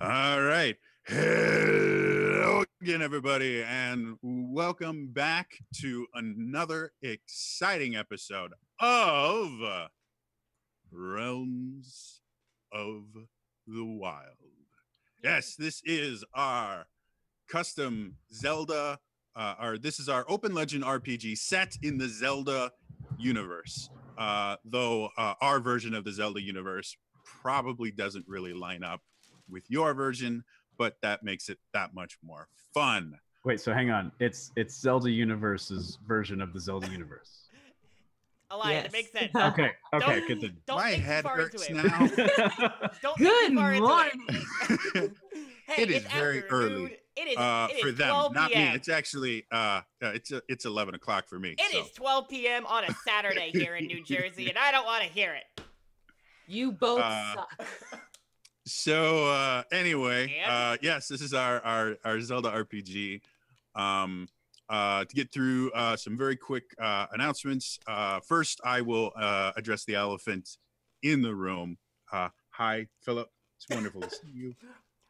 All right. Hello again, everybody, and welcome back to another exciting episode of Realms of the Wild. Yes, this is our custom Zelda, this is our open legend RPG set in the Zelda universe. Though our version of the Zelda universe probably doesn't really line up with your version, but that makes it that much more fun. Wait, so hang on. It's Zelda Universe's version of the Zelda universe. Elias, it makes sense. Okay, good. My head hurts now. Don't Good think too far morning. into it. Hey, It is it's very afternoon. early. It is for them, 12 not me. p.m. It's actually it's 11 o'clock for me. It is 12 p.m. on a Saturday here in New Jersey, and I don't want to hear it. You both suck. So anyway, yes, this is our Zelda RPG. To get through some very quick announcements. First, I will address the elephant in the room. Hi, Philip. It's wonderful to see you.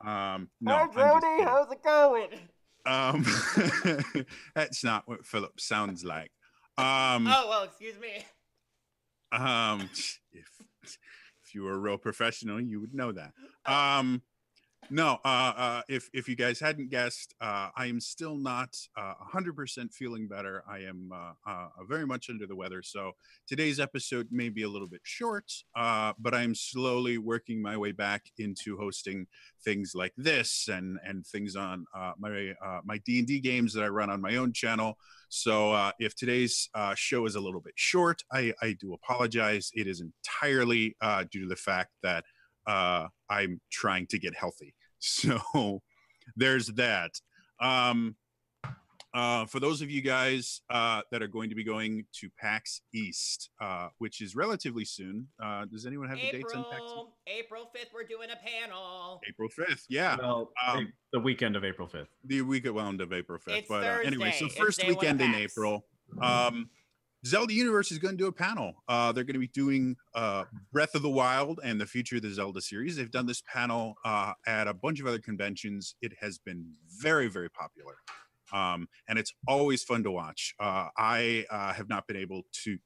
No, Hi, Jody. How's it going? That's not what Philip sounds like. Oh, well, excuse me. If you were a real professional, you would know that. No, if you guys hadn't guessed, I am still not 100% feeling better. I am very much under the weather. So today's episode may be a little bit short, but I'm slowly working my way back into hosting things like this and things on my D&D games that I run on my own channel. So if today's show is a little bit short, I do apologize. It is entirely due to the fact that I'm trying to get healthy. So there's that. For those of you guys that are going to be going to PAX East, which is relatively soon, does anyone have the dates on PAX East? April 5th, we're doing a panel. April 5th, yeah. Well, the weekend of April 5th. The weekend of April 5th. It's But Thursday. anyway, so It's first day one weekend of in PAX. April. Zelda Universe is going to do a panel. They're going to be doing Breath of the Wild and the future of the Zelda series. They've done this panel at a bunch of other conventions. It has been very, very popular. And it's always fun to watch. I have not been able to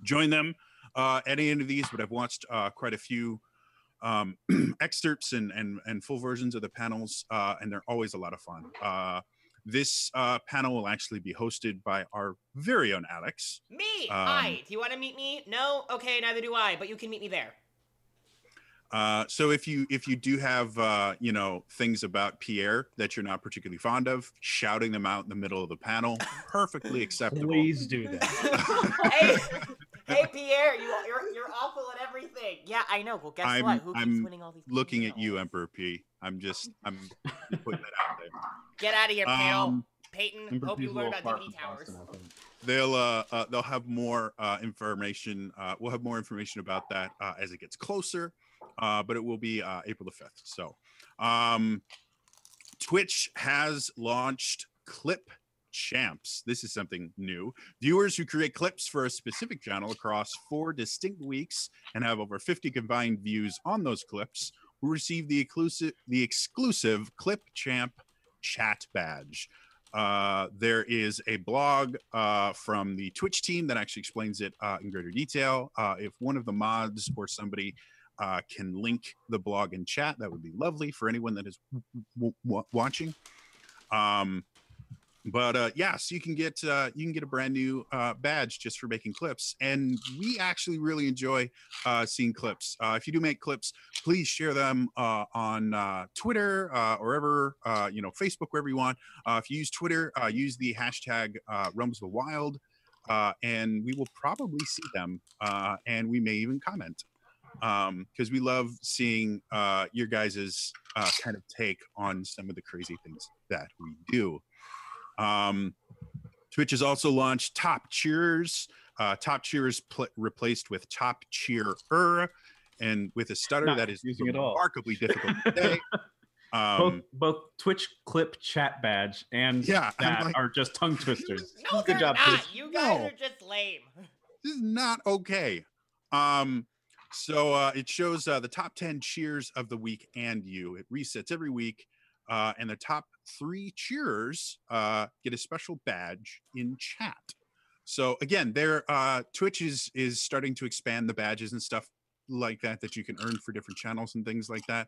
join them at any of these, but I've watched quite a few excerpts and full versions of the panels, and they're always a lot of fun. This panel will actually be hosted by our very own Alex. Me! Hi! Do you want to meet me? No? Okay, neither do I, but you can meet me there. So if you do have things about Pierre that you're not particularly fond of, shouting them out in the middle of the panel, perfectly acceptable. Please do that. Hey Pierre, you're awful at everything. Yeah, I know. Well, guess what? Who keeps winning all these? Looking at you, Emperor P. I'm just putting that out there. Get out of here, Pale. Peyton. Emperor Hope you P's learn a about little DP far towers. from Boston, I think. They'll have more information. We'll have more information about that as it gets closer. But it will be April the 5th. So Twitch has launched Clip Champs. This is something new. Viewers who create clips for a specific channel across 4 distinct weeks and have over 50 combined views on those clips will receive the exclusive Clip Champ chat badge. There is a blog from the Twitch team that actually explains it in greater detail. If one of the mods or somebody can link the blog in chat, that would be lovely for anyone that is watching. So you can get a brand new badge just for making clips, and we actually really enjoy seeing clips. If you do make clips, please share them on Twitter or wherever, Facebook, wherever you want. If you use Twitter, use the hashtag Realms of the Wild, and we will probably see them, and we may even comment. Because we love seeing your guys' kind of take on some of the crazy things that we do. Twitch has also launched Top Cheers. Top Cheers replaced with Top Cheerer, and with a stutter Not that is using it all. remarkably difficult to say. Both Twitch Clip chat badge and that are just tongue twisters. No, Good they're job, not. Twitch. You guys are just lame. This is not okay. So it shows the top 10 cheers of the week and you. It resets every week. And the top 3 cheerers get a special badge in chat. So again, their Twitch is starting to expand the badges and stuff like that you can earn for different channels and things like that.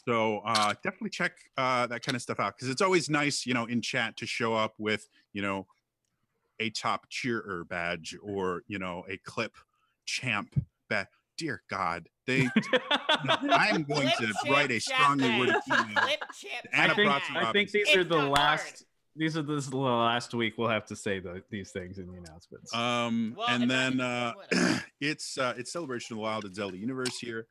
So definitely check that kind of stuff out, because it's always nice, in chat to show up with, a top cheerer badge or, a clip champ badge. Dear God, I'm going to write a strongly worded email. I think these are the last. These are the last week we'll have to say these things in the announcements. And then it's Celebration of the Wild and Zelda Universe here.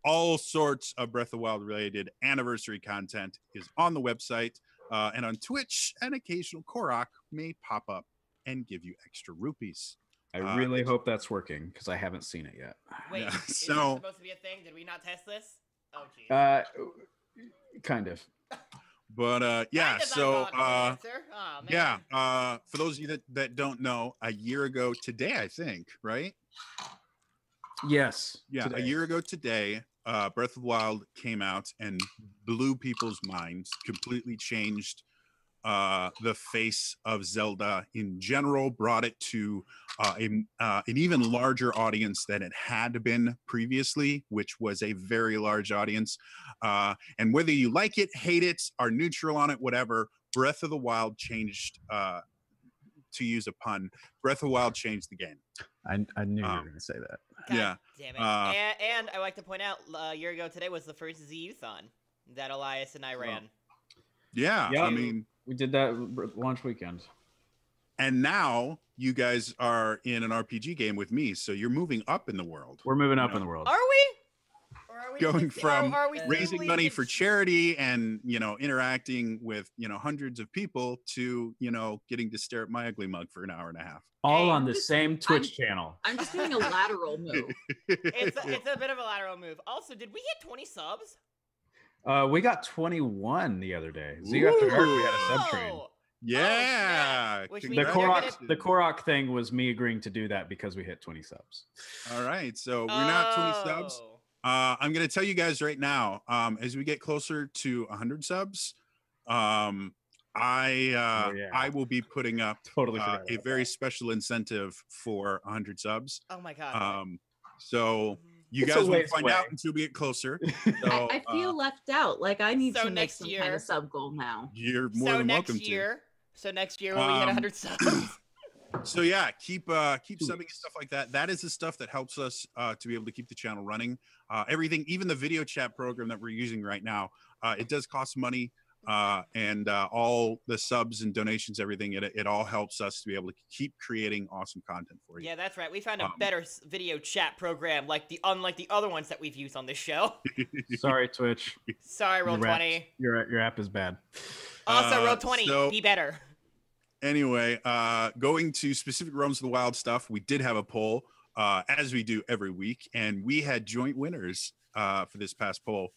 All sorts of Breath of the Wild related anniversary content is on the website, and on Twitch, an occasional Korok may pop up and give you extra rupees. I really hope that's working, because I haven't seen it yet. Wait, is this supposed to be a thing? Did we not test this? Oh, geez. Kind of. But yeah, so for those of you that don't know, a year ago today, I think, right? Yes. Yeah, today. A year ago today, Breath of the Wild came out and blew people's minds, completely changed the face of Zelda in general, brought it to an even larger audience than it had been previously, which was a very large audience. And whether you like it, hate it, are neutral on it, whatever, Breath of the Wild changed, to use a pun, Breath of the Wild changed the game. I knew you were going to say that. God yeah. Damn it. And I like to point out, a year ago today was the first ZU-thon that Elias and I ran. Yeah, I mean... We did that launch weekend. And now you guys are in an RPG game with me, so you're moving up in the world. We're moving up in the world. Are we? Or are we going from raising money for charity and, interacting with, hundreds of people to, getting to stare at my ugly mug for an hour and a half. All on the same Twitch channel. I'm just doing a lateral move. It's a bit of a lateral move. Also, did we hit 20 subs? We got 21 the other day. So after dark, we had a sub train. Yeah. The Korok thing was me agreeing to do that because we hit 20 subs. All right. So we're not 20 subs. I'm going to tell you guys right now, as we get closer to 100 subs, I will be putting up a very special incentive for 100 subs. Oh my God. So you guys will find out until we get closer. So, I feel left out. Like I need to make some kind of sub goal now. You're more than welcome to. So next year when we hit 100 subs. So yeah, keep subbing and stuff like that. That is the stuff that helps us to be able to keep the channel running. Everything, even the video chat program that we're using right now, it does cost money. And all the subs and donations, everything, it all helps us to be able to keep creating awesome content for you. Yeah, that's right. We found a better video chat program, unlike the other ones that we've used on this show. Sorry, Twitch. Sorry, Roll20. Your app is bad. Also, Roll20, be better. Anyway, going to specific Realms of the Wild stuff, we did have a poll, as we do every week, and we had joint winners for this past poll.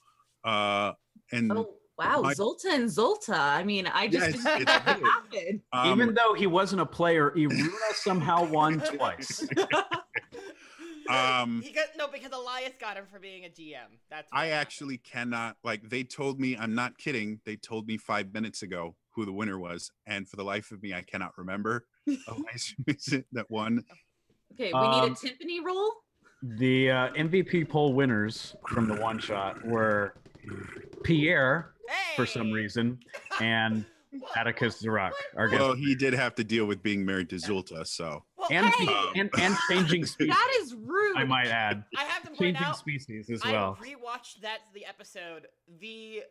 Wow, Zolta and Zolta. I mean, I just didn't think that happened. Even though he wasn't a player, Hyrule somehow won twice. Because Elias got him for being a GM. I actually cannot, they told me, I'm not kidding, they told me 5 minutes ago who the winner was, and for the life of me, I cannot remember. Elias is it that won? Okay, we need a timpani roll. The MVP poll winners from the one shot were Pierre, for some reason, and Atticus Zarak, our guest. Well, he did have to deal with being married to Zulta, so. And changing species. That is rude. I might add. I have to point changing out, species as well. I rewatched the episode. The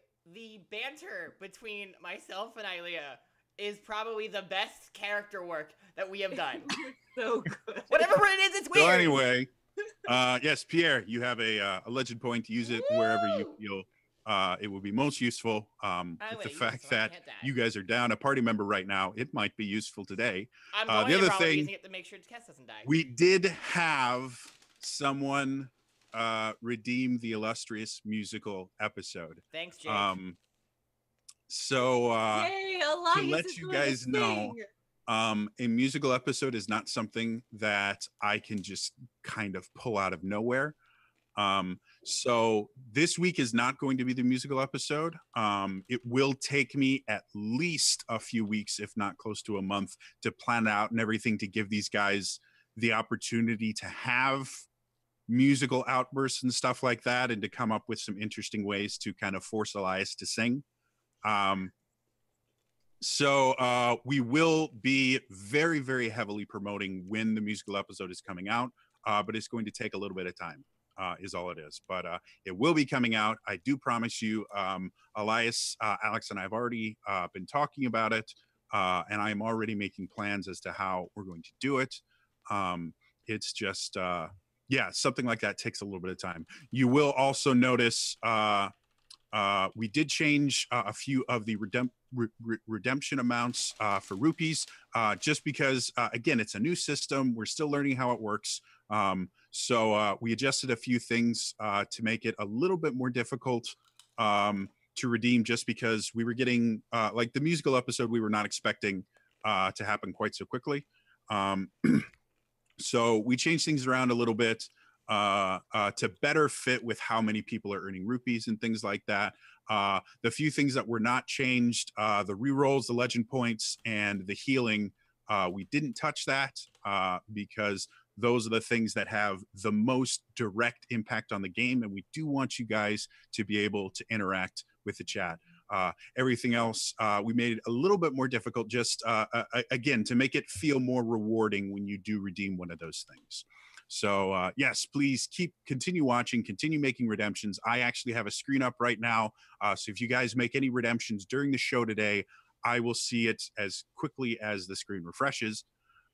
banter between myself and Ilea is probably the best character work that we have done. So good. Whatever it is, it's weird. So anyway, yes, Pierre, you have a legend point to use it wherever you feel it would be most useful. With the fact that you guys are down a party member right now, it might be useful today. I'm going the other to thing, using it to make sure Tess doesn't die. We did have someone redeem the illustrious musical episode. Thanks, Jake. So Yay, to let you guys know, a musical episode is not something that I can just kind of pull out of nowhere. So this week is not going to be the musical episode. It will take me at least a few weeks, if not close to a month, to plan out and everything to give these guys the opportunity to have musical outbursts and stuff like that, and to come up with some interesting ways to kind of force Elias to sing. So we will be very, very heavily promoting when the musical episode is coming out, but it's going to take a little bit of time, is all it is. But it will be coming out. I do promise you. Elias, Alex, and I have already been talking about it, and I am already making plans as to how we're going to do it. It's just, yeah, something like that takes a little bit of time. You will also notice we did change a few of the redemption amounts for rupees, just because, again, it's a new system. We're still learning how it works. So we adjusted a few things to make it a little bit more difficult to redeem, just because we were getting, like the musical episode, we were not expecting to happen quite so quickly. So we changed things around a little bit to better fit with how many people are earning rupees and things like that. The few things that were not changed, the rerolls, the legend points, and the healing, we didn't touch that because those are the things that have the most direct impact on the game, and we do want you guys to be able to interact with the chat. Everything else, we made it a little bit more difficult, just again, to make it feel more rewarding when you do redeem one of those things. So yes, please continue watching, continue making redemptions. I actually have a screen up right now. So if you guys make any redemptions during the show today, I will see it as quickly as the screen refreshes.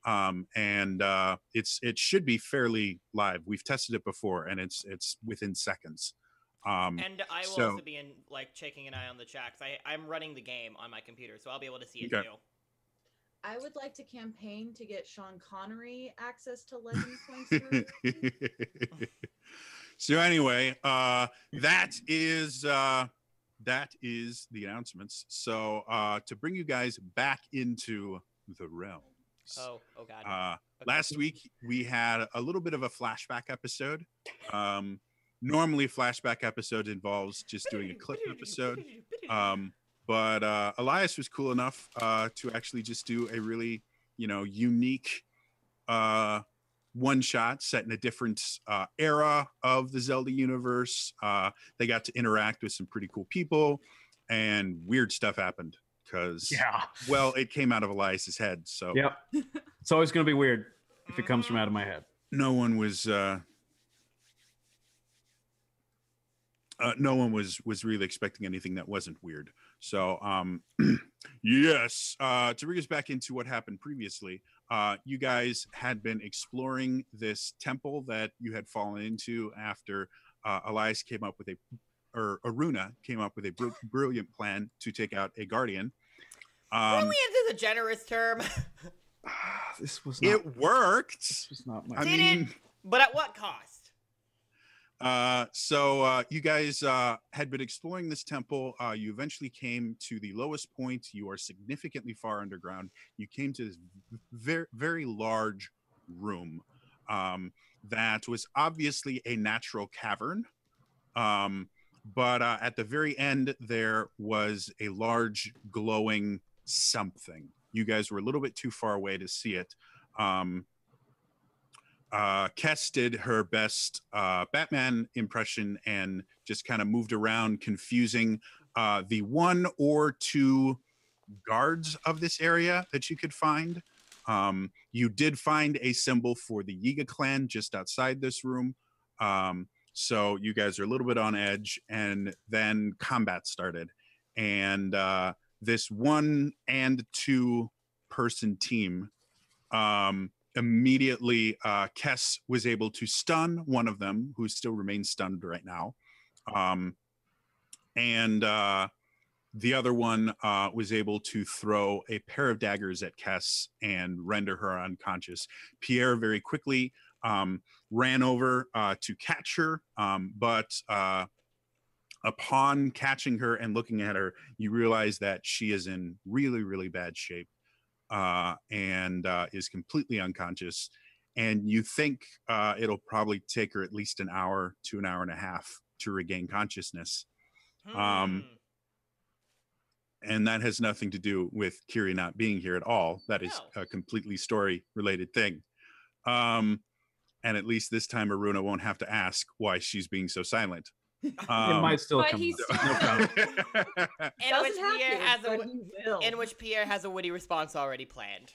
And it should be fairly live. We've tested it before, and it's within seconds. And I will also be checking an eye on the chat, because I'm running the game on my computer, so I'll be able to see it too. I would like to campaign to get Sean Connery access to legend points. So anyway, that is the announcements. So to bring you guys back into the realms. Oh God. Last week we had a little bit of a flashback episode. Normally flashback episode involves just doing a clip episode. But Elias was cool enough to actually just do a really, unique one shot set in a different era of the Zelda universe. They got to interact with some pretty cool people, and weird stuff happened because, well, it came out of Elias's head. So yep, it's always going to be weird if it comes from out of my head. No one was really expecting anything that wasn't weird. So yes, to bring us back into what happened previously, you guys had been exploring this temple that you had fallen into after Elias came up with Aruna came up with a brilliant plan to take out a guardian. Brilliant is a generous term. This was not, it worked. This was not my. I mean, but at what cost? So you guys had been exploring this temple. You eventually came to the lowest point. You are significantly far underground. You came to this very, very large room that was obviously a natural cavern. But at the very end, there was a large glowing something. You guys were a little bit too far away to see it. Kess did her best Batman impression and just kind of moved around, confusing the one or two guards of this area that you could find. You did find a symbol for the Yiga clan just outside this room. So you guys are a little bit on edge, and then combat started. And this 1 and 2 person team, immediately Kess was able to stun one of them, who still remains stunned right now. And the other one was able to throw a pair of daggers at Kess and render her unconscious. Pierre very quickly ran over to catch her, but upon catching her and looking at her, you realize that she is in really, really bad shape and is completely unconscious. and you think it'll probably take her at least an hour to an hour and a half to regain consciousness. And that has nothing to do with Kiri not being here at all. That is a completely story-related thing. And at least this time, Aruna won't have to ask why she's being so silent. It might still come up. In which Pierre has a witty response already planned.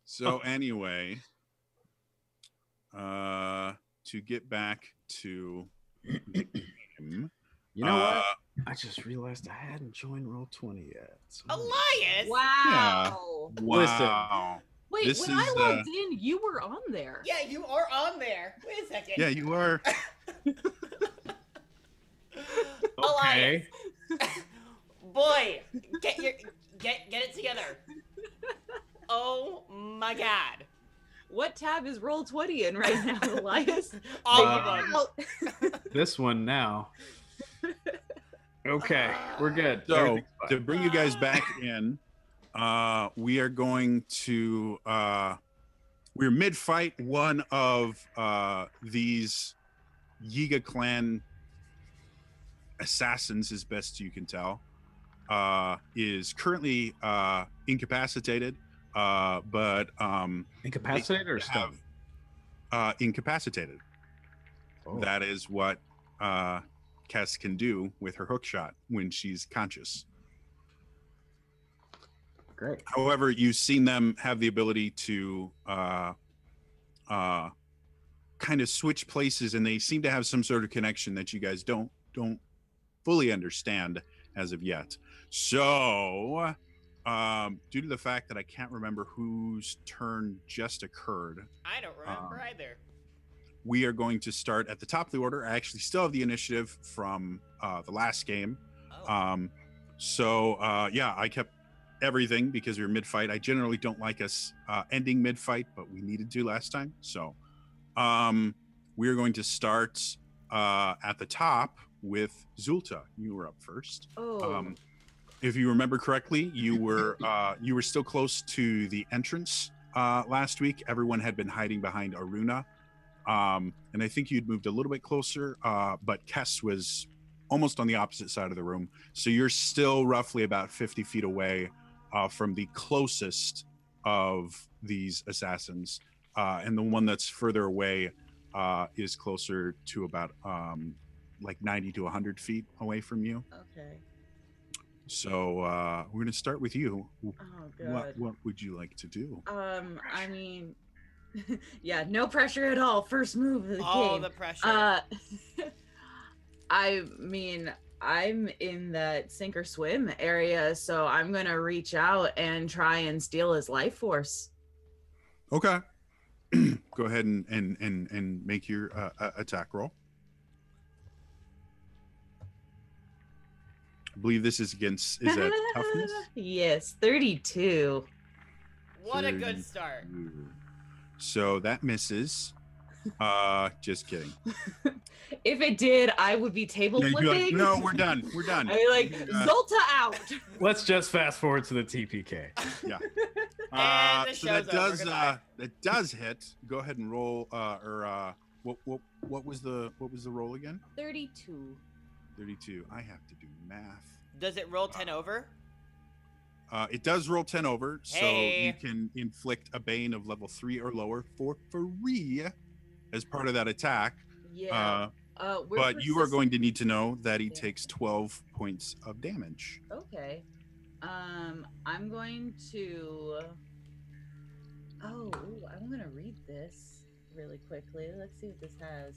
So anyway, to get back to the game. You know what? I just realized I hadn't joined Roll20 yet. So. Elias! Wow. Yeah. Wow. Wait, when I logged in, you were on there. Yeah, you are on there. Wait a second. Yeah, you are. Elias. Boy, get it together. Oh my God. What tab is Roll20 in right now, Elias? All of them. This one now. Okay, we're good. So to bring you guys back in, we are going to we're mid-fight. One of these Yiga clan assassins, as best you can tell, is currently incapacitated. But incapacitated or stunned? Incapacitated. Oh. That is what Kess can do with her hook shot when she's conscious. Great. However, you've seen them have the ability to kind of switch places, and they seem to have some sort of connection that you guys don't fully understand as of yet. So, due to the fact that I can't remember whose turn just occurred, I don't remember either. We are going to start at the top of the order. I actually still have the initiative from the last game. Yeah, I kept everything because we were mid-fight. I generally don't like us ending mid-fight, but we needed to last time. So we are going to start at the top with Zulta. You were up first. If you remember correctly, you were still close to the entrance last week. Everyone had been hiding behind Aruna. And I think you'd moved a little bit closer, but Kess was almost on the opposite side of the room. So you're still roughly about 50 feet away from the closest of these assassins. And the one that's further away is closer to about like 90 to 100 feet away from you. Okay. So we're going to start with you. Oh, God. What would you like to do? I mean... yeah, no pressure at all. First move of the game. All the pressure. I mean, I'm in that sink or swim area, so I'm gonna reach out and try and steal his life force. Okay. Go ahead and make your attack roll. I believe this is against, is that toughness? Yes, 32. What a good start. So that misses. Just kidding. If it did, I would be table flipping. Like, no, we're done. We're done. I'd be like, Zolta out. Let's just fast forward to the TPK. Yeah. So that does hit. Go ahead and roll. What was the roll again? 32. 32. I have to do math. Does it roll 10 over? It does roll 10 over, Hey. so you can inflict a bane of level 3 or lower for free as part of that attack. Yeah. But you are going to need to know that he takes 12 points of damage. Okay. I'm going to... I'm going to read this really quickly. Let's see what this has.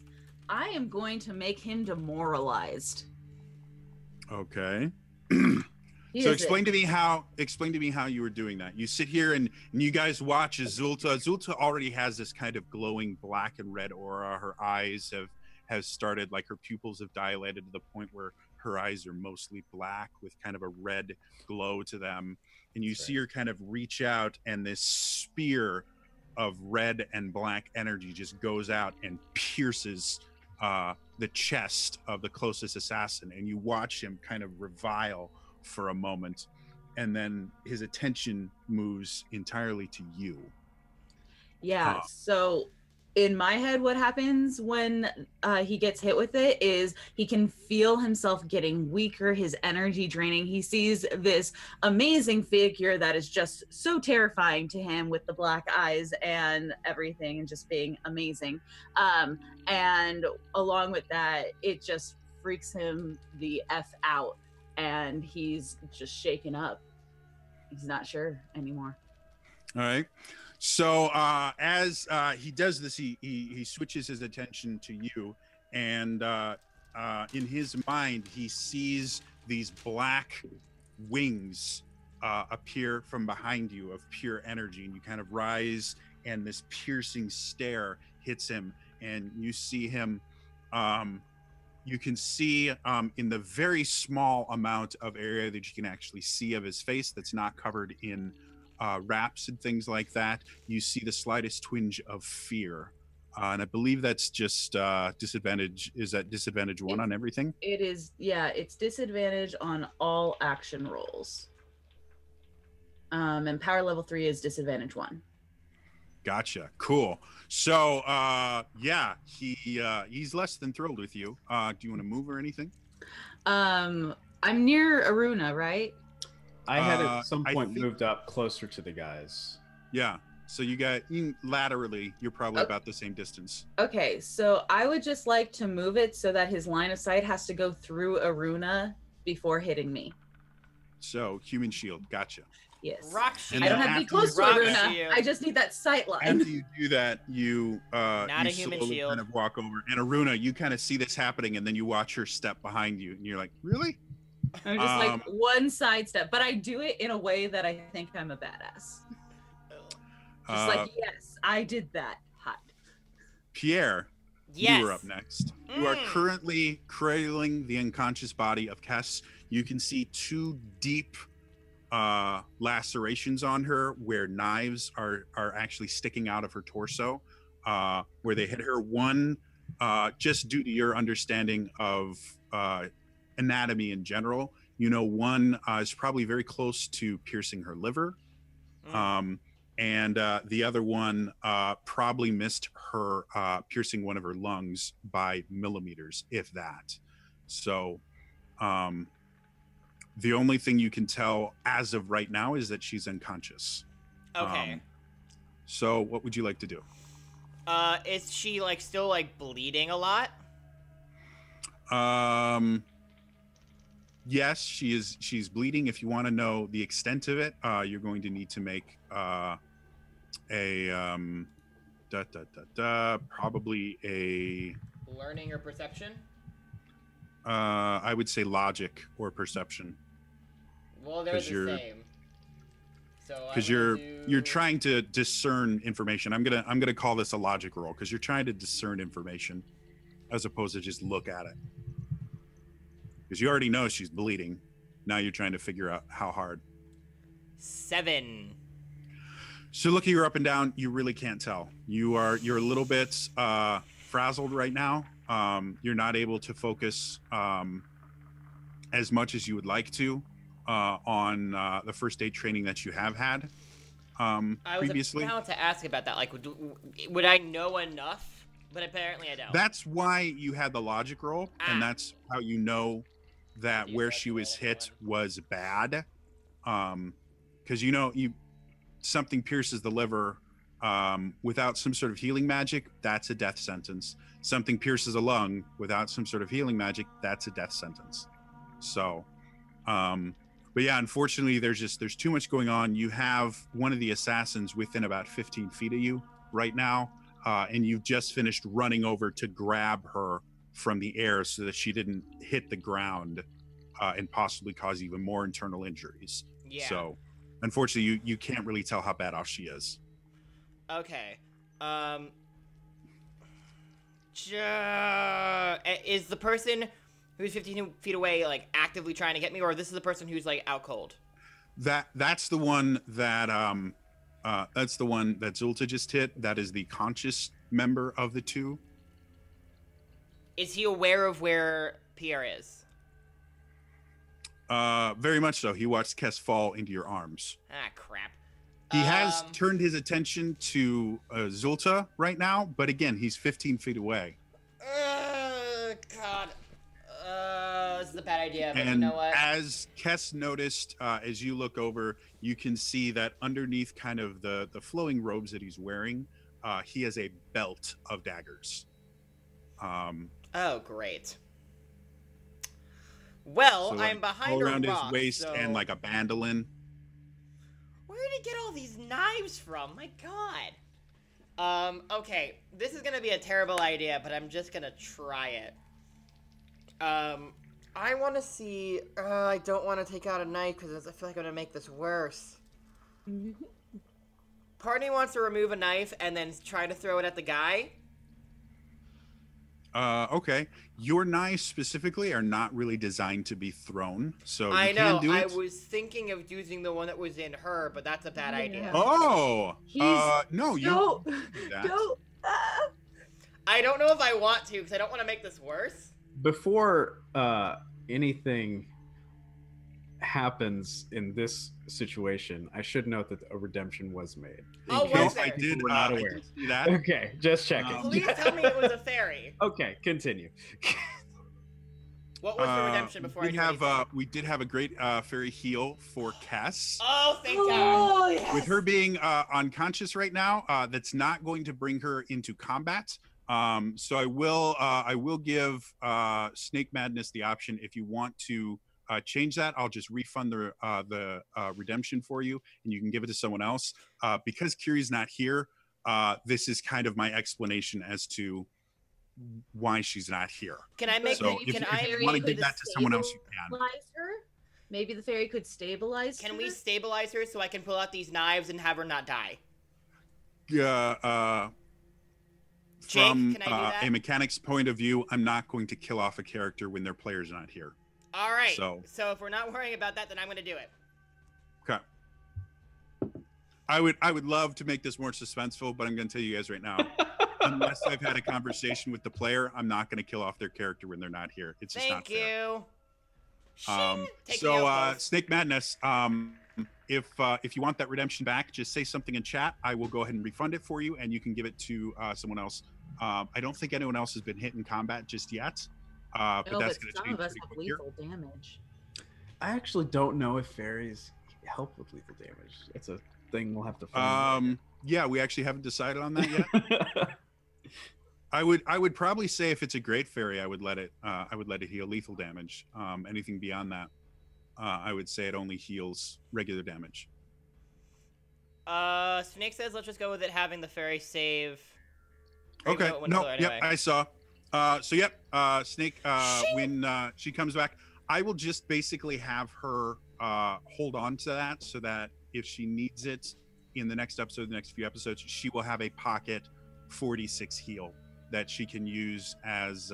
I am going to make him demoralized. Okay. So explain to me how you were doing that. You sit here and you guys watch as Zulta already has this kind of glowing black and red aura. Her eyes have started, like her pupils have dilated to the point where her eyes are mostly black with kind of a red glow to them. And you see her kind of reach out, and this spear of red and black energy just goes out and pierces the chest of the closest assassin. And you watch him kind of revile for a moment, and then his attention moves entirely to you. Yeah, so in my head, what happens when he gets hit with it is he can feel himself getting weaker, his energy draining. He sees this amazing figure that is just so terrifying to him with the black eyes and everything and just being amazing. And along with that, it just freaks him the F out and he's just shaken up. He's not sure anymore. All right. So as he does this, he switches his attention to you, and in his mind, he sees these black wings appear from behind you of pure energy, and you kind of rise, and this piercing stare hits him, and you see him. You can see in the very small amount of area that you can actually see of his face that's not covered in wraps and things like that, you see the slightest twinge of fear. And I believe that's just disadvantage. Is that disadvantage 1 on everything? It is, yeah, it's disadvantage on all action rolls. And power level 3 is disadvantage 1. Gotcha. Cool. So yeah, he's less than thrilled with you. Do you want to move or anything? I'm near Aruna, right? I had at some point moved up closer to the guys. Yeah. So you got laterally, you're probably about the same distance. Okay, so I would just like to move it so that his line of sight has to go through Aruna before hitting me. So human shield, gotcha. Yes. Rock shield. I don't have to be close to Aruna. I just need that sight line. After you do that, you not you a human slowly shield. kind of walk over. And Aruna, you kind of see this happening, and then you watch her step behind you, and you're like, really? I'm just like one sidestep, but I do it in a way that I think I'm a badass. Just like, yes, I did that. Hot. Pierre, yes. You are up next. You are currently cradling the unconscious body of Kess. You can see 2 deep lacerations on her where knives are actually sticking out of her torso, where they hit her. One, just due to your understanding of anatomy in general, you know, one is probably very close to piercing her liver. And the other one probably missed her piercing one of her lungs by millimeters, if that. So the only thing you can tell as of right now is that she's unconscious. Okay. So what would you like to do? Is she like still like bleeding a lot? Yes, she's bleeding. If you want to know the extent of it, you're going to need to make probably a learning or perception. I would say logic or perception. Well, they're the same. So because you're trying to discern information. I'm gonna call this a logic roll because you're trying to discern information as opposed to just look at it. Because you already know she's bleeding. Now you're trying to figure out how hard. 7. So looking her up and down, you really can't tell. You're a little bit frazzled right now. You're not able to focus as much as you would like to on the first aid training that you have had previously. I was about to ask about that. Like, would I know enough? But apparently I don't. That's why you had the logic roll, and that's how you know that where she was hit was bad. Because something pierces the liver without some sort of healing magic, that's a death sentence. Something pierces a lung without some sort of healing magic, that's a death sentence. So, but yeah, unfortunately, there's too much going on. You have one of the assassins within about 15 feet of you right now, and you've just finished running over to grab her from the air so that she didn't hit the ground and possibly cause even more internal injuries. Yeah. So, unfortunately, you can't really tell how bad off she is. Okay. Is the person who's 15 feet away like actively trying to get me, or this is the person who's like out cold? That's the one that Zulta just hit. That is the conscious member of the two. Is he aware of where Pierre is? Very much so. He watched Kess fall into your arms. Ah, crap. He has turned his attention to Zulta right now, but again, he's 15 feet away. God. This is a bad idea, but and you know what? As Kess noticed, as you look over, you can see that underneath kind of the flowing robes that he's wearing, he has a belt of daggers. Oh, great. Well, so, I'm behind around a rock, his waist so... and like a bandolin. Where did he get all these knives from? My God. Okay. This is gonna be a terrible idea, but I'm just gonna try it. I want to see... I don't want to take out a knife because I feel like I'm gonna make this worse. Part of me wants to remove a knife and then try to throw it at the guy. Okay. Your knives specifically are not really designed to be thrown, so I you know. can do it. I was thinking of using the one that was in her, but that's a bad idea. Oh! No, you Don't. can do that. Don't. I don't know if I want to, because I don't want to make this worse. Before anything happens in this situation, I should note that a redemption was made. Oh, In was case there? people were not aware. I did see that. Okay, just checking. Please tell me it was a fairy. Okay, continue. What was the redemption before I do anything? We did have a great fairy heal for Cass. Oh, thank God. Yes. With her being unconscious right now, that's not going to bring her into combat. So I will give Snake Madness the option. If you want to change that, I'll just refund the redemption for you, and you can give it to someone else. Because Kiri's not here, this is kind of my explanation as to why she's not here. Can I make? So Can if I you want to give that to someone else, you can. Stabilize her? Maybe the fairy could stabilize her? Can we stabilize her so I can pull out these knives and have her not die? Jake, From can I do that? a mechanic's point of view, I'm not going to kill off a character when their player's not here. All right. So if we're not worrying about that, then I'm going to do it. Okay. I would love to make this more suspenseful, but I'm going to tell you guys right now, unless I've had a conversation with the player, I'm not going to kill off their character when they're not here. It's just not fair. Thank you. So Snake Madness, if you want that redemption back, just say something in chat. I will go ahead and refund it for you, and you can give it to someone else. I don't think anyone else has been hit in combat just yet, but that's going to change. Some of us pretty have quick here. lethal damage. I actually don't know if fairies help with lethal damage. That's a thing we'll have to find. Yeah, we actually haven't decided on that yet. I would probably say if it's a great fairy, I would let it heal lethal damage. Anything beyond that, I would say it only heals regular damage. Snake says let's just go with it having the fairy save. Okay. No. Anyway. Yep. I saw. So yep. Snake. When she comes back, I will just basically have her hold on to that, so that if she needs it in the next episode, the next few episodes, she will have a pocket 46 heal that she can use as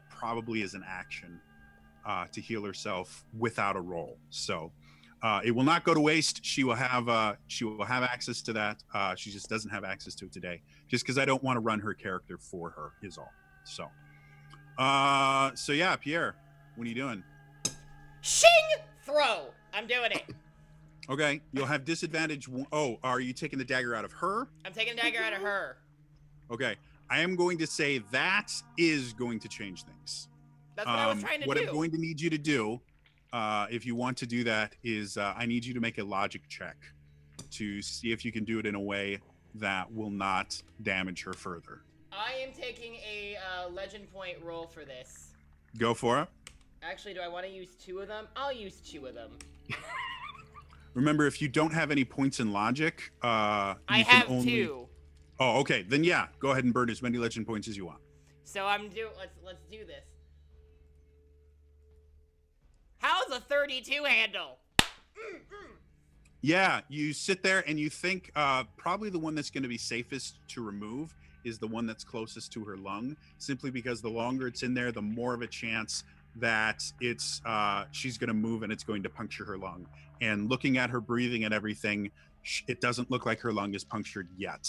probably as an action to heal herself without a roll. So it will not go to waste. She will have access to that. She just doesn't have access to it today, just because I don't want to run her character for her is all. So so yeah, Pierre, what are you doing? Shing! Throw! I'm doing it. Okay, you'll have disadvantage. Oh, are you taking the dagger out of her? I'm taking the dagger out of her. Okay, I am going to say that is going to change things. That's what I was trying to do. What I'm going to need you to do, if you want to do that, is I need you to make a logic check to see if you can do it in a way that will not damage her further. I am taking a legend point roll for this. Go for it. Actually, do I want to use 2 of them? I'll use 2 of them. Remember, if you don't have any points in logic, I have 2. Oh, okay. Then yeah, go ahead and burn as many legend points as you want. So let's do this. How's a 32 handle? Yeah, you sit there and you think probably the one that's going to be safest to remove is the one that's closest to her lung, simply because the longer it's in there, the more of a chance that it's she's going to move and it's going to puncture her lung. And looking at her breathing and everything, it doesn't look like her lung is punctured yet.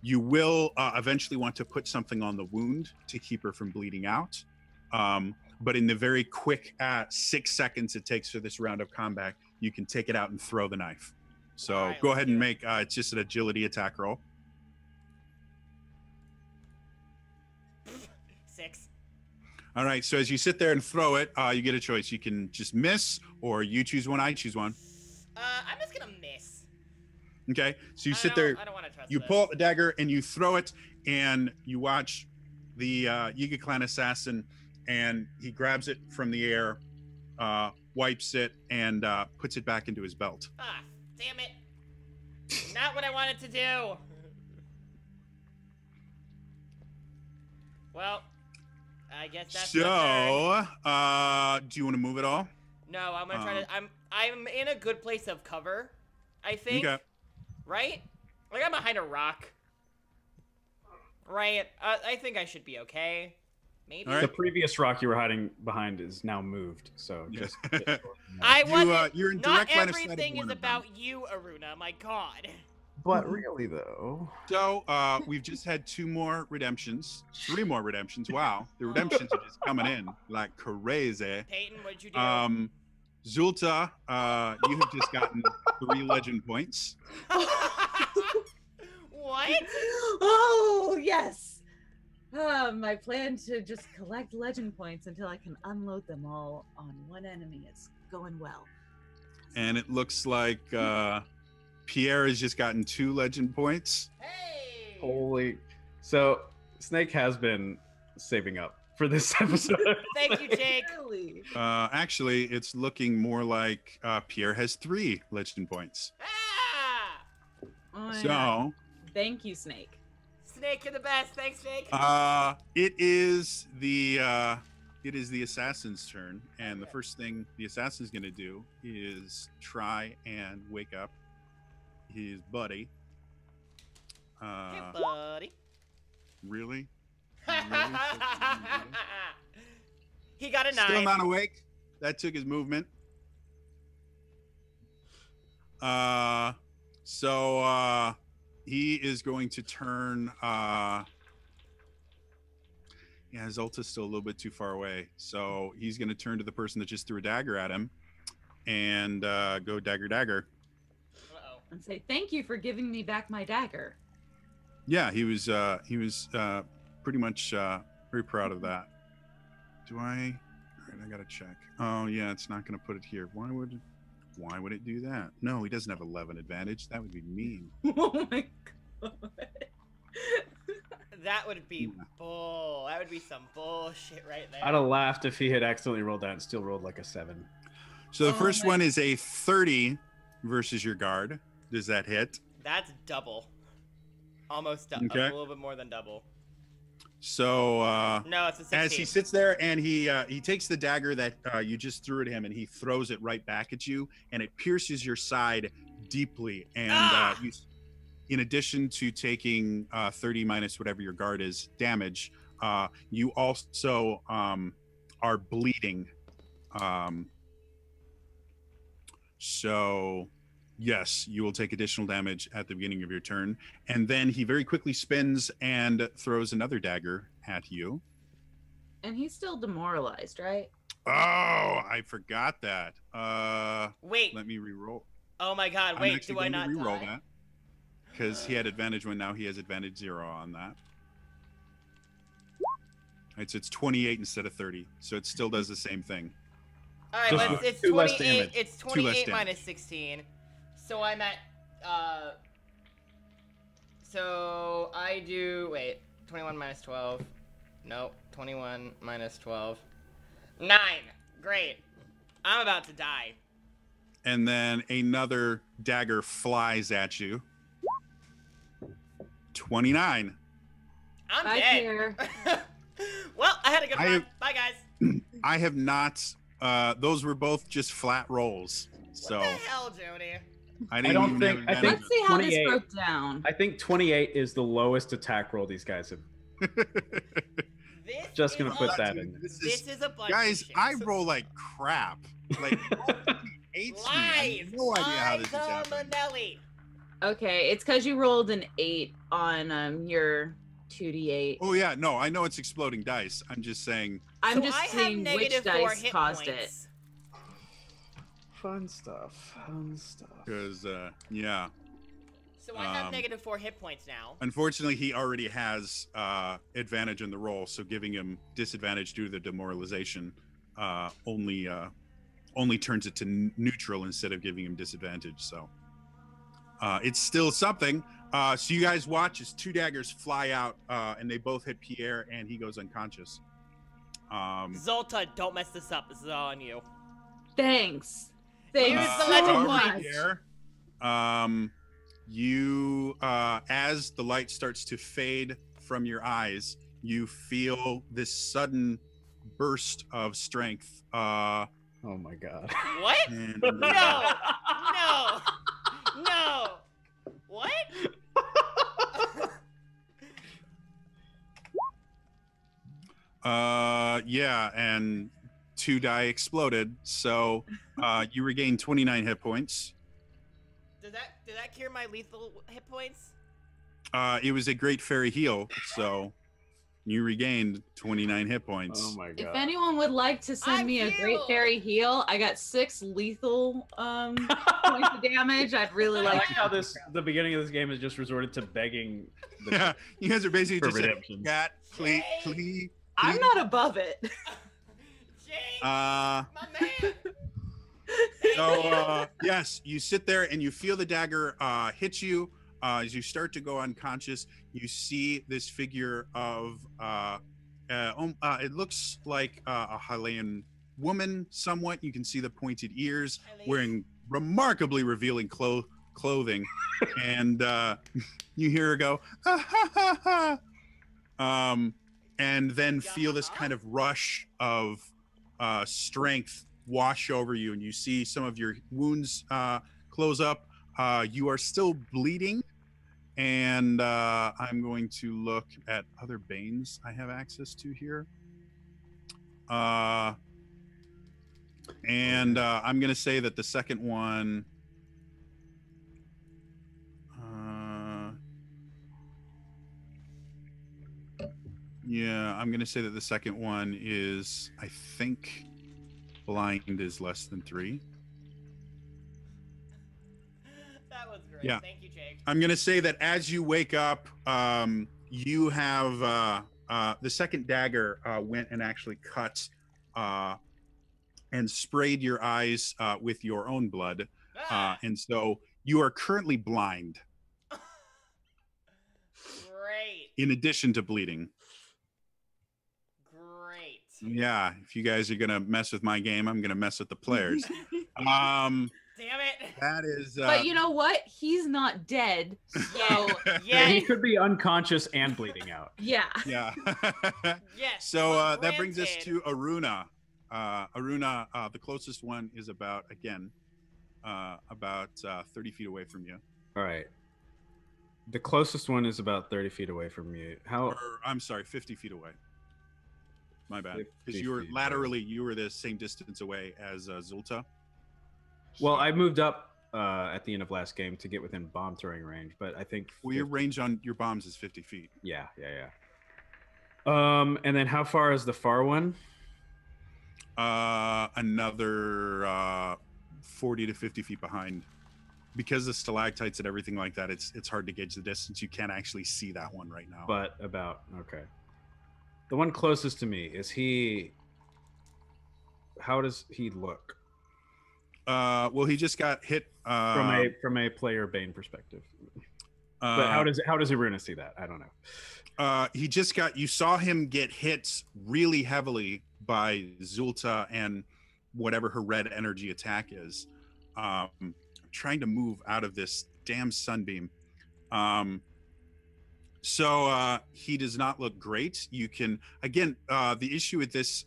You will eventually want to put something on the wound to keep her from bleeding out. But in the very quick 6 seconds it takes for this round of combat, you can take it out and throw the knife. So Alright, go let's ahead do and it. make it's just an agility attack roll. 6. All right, so as you sit there and throw it, you get a choice. You can just miss, or you choose one, I choose one. I'm just gonna miss. Okay, so you I sit don't- there, I don't want to trust you this. pull out the dagger and you throw it, and you watch the Yiga clan assassin, and he grabs it from the air, wipes it, and puts it back into his belt. Ah, damn it. Not what I wanted to do. Well, I guess that's my turn. So, do you want to move at all? No, I'm gonna try to. I'm in a good place of cover, I think. Okay. Right? Like I'm behind a rock. Right? I think I should be okay. Maybe. All right. The previous rock you were hiding behind is now moved, so Yeah. just. I wasn't. You're in Not direct line of sight of everything one is of them. about you, Aruna. My God. But really, though. So, we've just had 2 more redemptions, 3 more redemptions. Wow, the redemptions are just coming in like crazy. Peyton, what'd you do? Zulta, you have just gotten 3 legend points. What? Oh, yes. My plan to just collect legend points until I can unload them all on one enemy is going well. And it looks like Pierre has just gotten 2 legend points. Hey! Holy. So, Snake has been saving up for this episode. Thank you, Jake. Really? Actually, it's looking more like Pierre has 3 legend points. Ah! Oh my God. So, Thank you, Snake. Snake, you're the best. Thanks, Jake. it is the assassin's turn, and the first thing the assassin's going to do is try and wake up his buddy. Hey, buddy. Really? He got a 9. Still not awake. That took his movement. So he is going to turn. Yeah, Zolta's still a little bit too far away, so he's going to turn to the person that just threw a dagger at him, and go dagger. Uh-oh. And say, thank you for giving me back my dagger. Yeah, he was pretty much very proud of that. Do I? All right, I gotta check. Oh yeah, it's not gonna put it here. Why would it do that? No, he doesn't have 11 advantage. That would be mean. Oh my God. That would be bull. That would be some bullshit right there. I'd have laughed if he had accidentally rolled that and still rolled like a 7. So the Oh first my- one is a 30 versus your guard. Does that hit? That's double. Almost double. Okay. A little bit more than double. So No, it's a 16. as he sits there and he takes the dagger that you just threw at him and he throws it right back at you, and it pierces your side deeply. And you, in addition to taking 30 minus whatever your guard is damage, you also are bleeding. So yes, you will take additional damage at the beginning of your turn. And then he very quickly spins and throws another dagger at you. And he's still demoralized, right? Oh, I forgot that. Wait. Let me re-roll. Oh my God. I'm Wait. actually Do I going to not re-roll die? that because he had advantage one. Now he has advantage 0 on that. Right, so it's 28 instead of 30. So it still does the same thing. All right. Just It's 2 less 28. damage. It's 2 less 28 damage. minus 16. So I'm at. So I do. Wait. 21 minus 12. Nope. 21 minus 12. 9. Great. I'm about to die. And then another dagger flies at you. 29. I'm Bye, dead. Pierre. Well, I had a good I run. have- Bye, guys. I have not. Those were both just flat rolls. So What the hell, Jody? I didn't don't even think- have I think- advantage. Let's see how this 28. broke down. I think 28 is the lowest attack roll these guys have. This Just gonna is put a- that in. This This is, is a bunch guys, of shit. I roll like crap. Like hates me. I Lies. have no idea how this is Liza happening. Minnelli. Okay, it's because you rolled an 8 on your 2d8. Oh yeah, no, I know it's exploding dice. I'm just saying. I'm So just I have seeing which negative 4 dice hit caused points. Fun stuff. Fun stuff. Because yeah. So I have -4 hit points now. Unfortunately, he already has advantage in the roll, so giving him disadvantage due to the demoralization only turns it to neutral instead of giving him disadvantage. So it's still something. So you guys watch as 2 daggers fly out, and they both hit Pierre, and he goes unconscious. Zolta, don't mess this up. This is all on you. Thanks. Here's the legend point. Pierre, you, as the light starts to fade from your eyes, you feel this sudden burst of strength. Oh my god. What? And, No! What? Yeah, and 2 die exploded, so you regain 29 hit points. Did that cure my lethal hit points? It was a great fairy heal, so you regained 29 hit points. Oh my god. If anyone would like to send me a great fairy heal, I got 6 lethal points of damage. I'd really I like like how the beginning of this game has just resorted to begging. Yeah, you guys are basically For just saying, redemption. "Cat, please." I'm not above it. Jake, Uh, my man. so yes, you sit there and you feel the dagger hit you. As you start to go unconscious, you see this figure of it looks like a Hylian woman somewhat. You can see the pointed ears, wearing remarkably revealing clothing, and you hear her go, ah, ha, ha, ha. And then feel this kind of rush of strength wash over you, and you see some of your wounds close up. You are still bleeding, and I'm going to look at other banes I have access to here. And I'm going to say that the second one... yeah, I'm going to say that the second one is, I think, blind is less than 3. That was great. Yeah. Thank you, Jake. I'm going to say that as you wake up, you have the second dagger went and actually cut and sprayed your eyes with your own blood. And so you are currently blind. Great. In addition to bleeding. Great. Yeah, if you guys are going to mess with my game, I'm going to mess with the players. Damn it. That is... but you know what? He's not dead. So Yeah. He could be unconscious and bleeding out. yeah. Yeah. Yes. So well, that brings us granted- to Aruna. Aruna, the closest one is about 30 feet away from you. All right. The closest one is about 30 feet away from you. How? Or, I'm sorry, 50 feet away. My bad. 50 Because you were feet laterally, you were the same distance away as Zulta. Well, I moved up at the end of last game to get within bomb throwing range, but I think. Well, your range on your bombs is 50 feet. Yeah. And then how far is the far one? Another 40 to 50 feet behind. Because the stalactites and everything like that, it's hard to gauge the distance. You can't actually see that one right now. But okay. The one closest to me, is he... How does he look? Well, he just got hit From a player Bane perspective. But how does Aruna see that? I don't know. He just got... You saw him get hit really heavily by Zulta and whatever her red energy attack is. Trying to move out of this damn sunbeam. So he does not look great. You can, again, the issue with this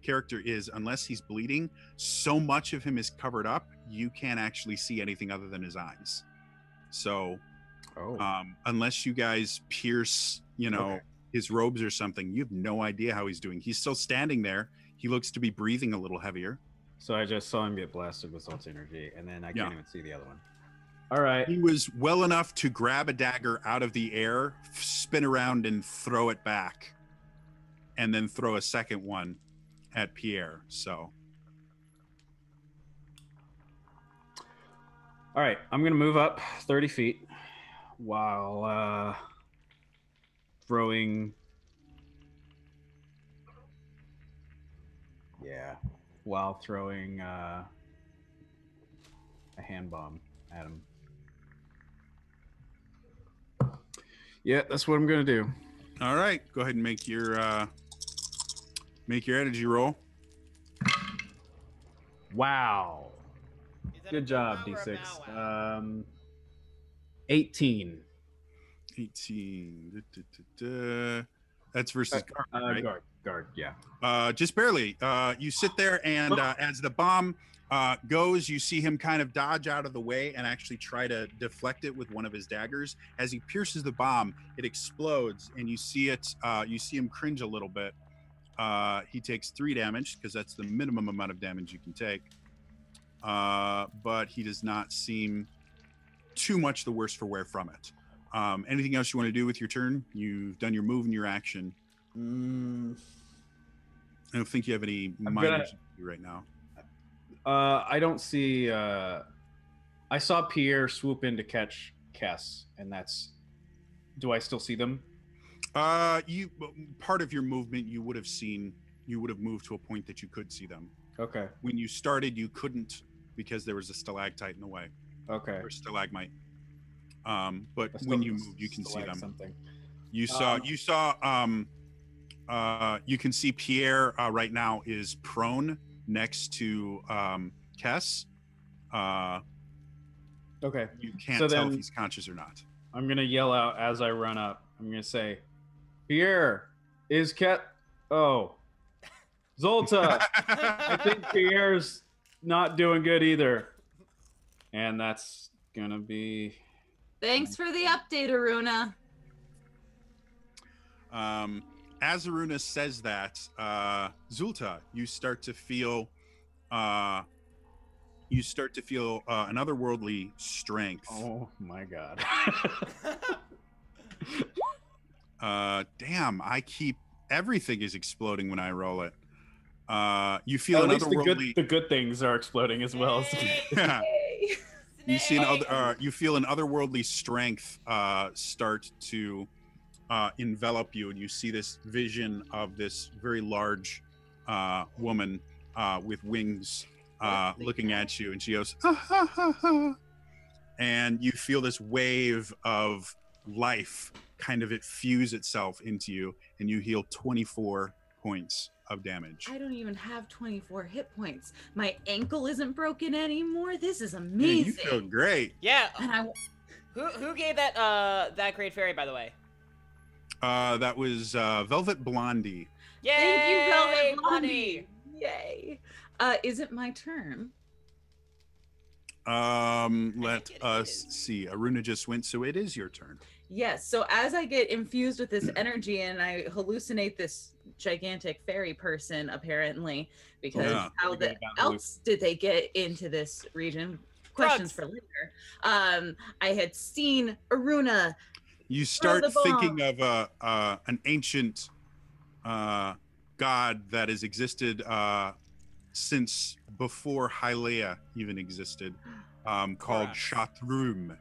character is unless he's bleeding, so much of him is covered up, you can't actually see anything other than his eyes. So unless you guys pierce, his robes or something, you have no idea how he's doing. He's still standing there. He looks to be breathing a little heavier. So I just saw him get blasted with Salt's energy, and then I can't even see the other one. All right. He was well enough to grab a dagger out of the air, spin around, and throw it back, and then throw a second one at Pierre. So, All right, I'm gonna move up 30 feet while throwing. Yeah, while throwing a hand bomb at him. Yeah, that's what I'm gonna do. All right, go ahead and make your energy roll. Wow. Is that a Good job, wow or a D6. bow wow? 18. 18. That's versus guard, right? Guard, yeah. Just barely. You sit there, and as the bomb goes, you see him kind of dodge out of the way and actually try to deflect it with one of his daggers. As he pierces the bomb, it explodes, and you see it. You see him cringe a little bit. He takes 3 damage because that's the minimum amount of damage you can take. But he does not seem too much the worse for wear from it. Anything else you want to do with your turn? You've done your move and your action. I don't think you have any minors to do right now. I don't see. I saw Pierre swoop in to catch Kess, and that's. Do I still see them? You part of your movement you would have seen. You would have moved to a point that you could see them. Okay. When you started, you couldn't because there was a stalactite in the way. Okay. Or stalagmite. But when you moved, you can see them. Something. You saw. You can see Pierre right now is prone next to Kess. Okay. You can't tell if he's conscious or not. I'm gonna yell out as I run up. I'm gonna say, "Pierre, is Ket? Oh, Zolta. I think Pierre's not doing good either." And that's gonna be. Thanks for the update, Aruna. As Aruna says that, Zulta, you start to feel an otherworldly strength. Oh my god. Damn, everything is exploding when I roll it. You feel at least otherworldly. The good things are exploding as well. Yeah. You see you feel an otherworldly strength start to envelop you, and you see this vision of this very large woman with wings looking at you, and she goes, ah, ha, ha, ha. And you feel this wave of life kind of fuse itself into you, and you heal 24 points of damage. I don't even have 24 hit points. My ankle isn't broken anymore. This is amazing. Man, you feel great. Yeah. And Who gave that great fairy, by the way? That was Velvet Blondie. Yay! Thank you, Velvet Blondie. Yay. Is it my turn? Let us see. Aruna just went, so it is your turn. Yes. So as I get infused with this energy and I hallucinate this gigantic fairy person, apparently, because how else did they get into this region? Questions for later. I had seen Aruna. You start thinking of an ancient god that has existed since before Hyrule even existed, called Chathroom.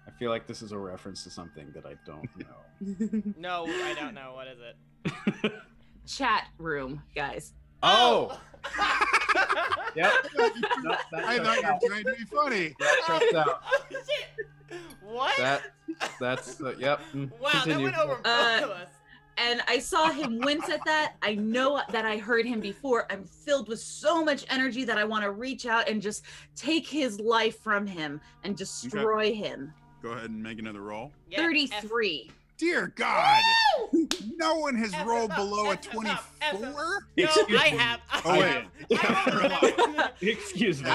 I feel like this is a reference to something that I don't know. No, I don't know. What is it? Chat room, guys. Oh! Yep. No, I thought you were trying to be funny. Checks out. Shit. What? That's yep. Wow, Continue. that went over both of us. And I saw him wince at that. I know that I heard him before. I'm filled with so much energy that I want to reach out and just take his life from him and destroy him. Go ahead and make another roll. Yeah, 33. Dear God! Woo! No one has rolled below a 24? No, Excuse I me. have. Oh, wait. Excuse me.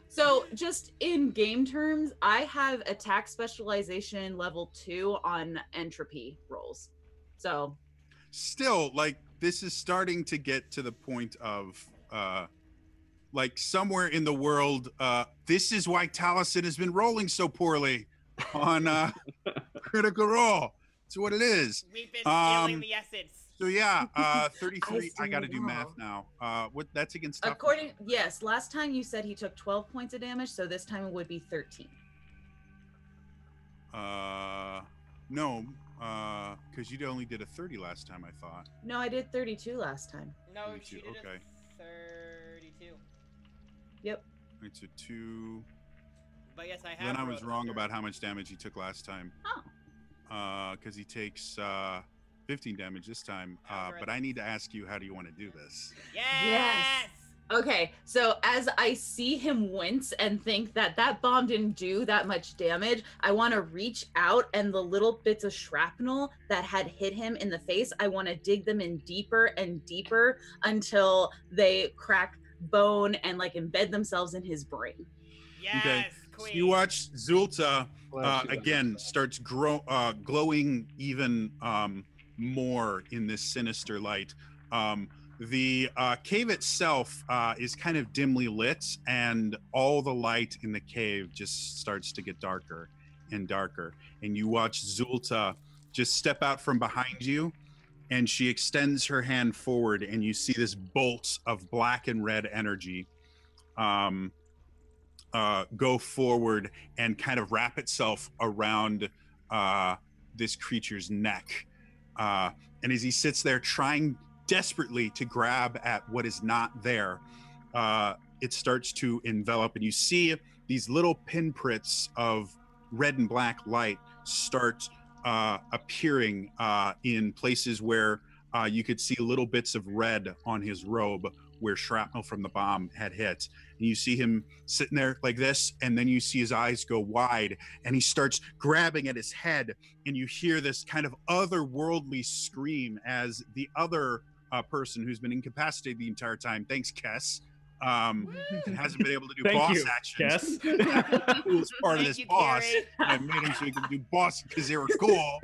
So just in game terms, I have attack specialization level 2 on entropy rolls. So Still, like, this is starting to get to the point of like somewhere in the world, this is why Taliesin has been rolling so poorly on Critical Role. It's what it is. We've been stealing the essence. So yeah, 33. I see got to it do math all. now. What? That's against toughness. Yes, last time you said he took 12 points of damage, so this time it would be 13. No, because you only did a 30 last time. I thought. No, I did 32 last time. No, 32, she did okay. a 32. Yep. It's a 2. But yes, I have. Then I was rolled wrong under. about how much damage he took last time. Oh. Because he takes 15 damage this time. Alright. But I need to ask you, how do you want to do this? Yes. Okay, so as I see him wince and think that that bomb didn't do that much damage, I want to reach out and the little bits of shrapnel that had hit him in the face, I want to dig them in deeper and deeper until they crack bone and like embed themselves in his brain. Yes, Okay. queen. So you watch Zulta Glad she again doesn't. starts glowing even more in this sinister light. The cave itself is kind of dimly lit, and all the light in the cave just starts to get darker and darker. And you watch Zulta just step out from behind you, and she extends her hand forward, and you see this bolt of black and red energy go forward and kind of wrap itself around this creature's neck. And as he sits there trying desperately to grab at what is not there, it starts to envelop, and you see these little pinpricks of red and black light start appearing in places where you could see little bits of red on his robe where shrapnel from the bomb had hit. And you see him sitting there like this, and then you see his eyes go wide, and he starts grabbing at his head, and you hear this kind of otherworldly scream as the other person who's been incapacitated the entire time, thanks Kess, and hasn't been able to do Thank boss you, actions. Kess. The coolest part of Thank this you, boss, Gary. I made him so he could do boss because they were cool.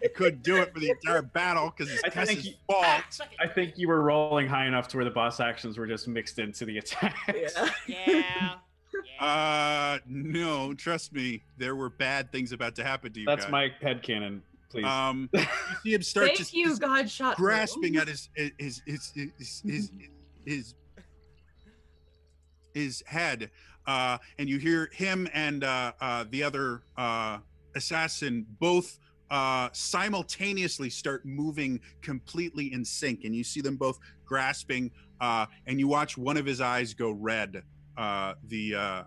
He couldn't do it for the entire battle because it's I think Kess's he- fault. I think you were rolling high enough to where the boss actions were just mixed into the attacks. Yeah. No, trust me, there were bad things about to happen to you That's guys. my headcanon, please. You see him start Thank you, Godshot. grasping at his head, and you hear him and the other assassin both simultaneously start moving completely in sync, and you see them both grasping, and you watch one of his eyes go red. The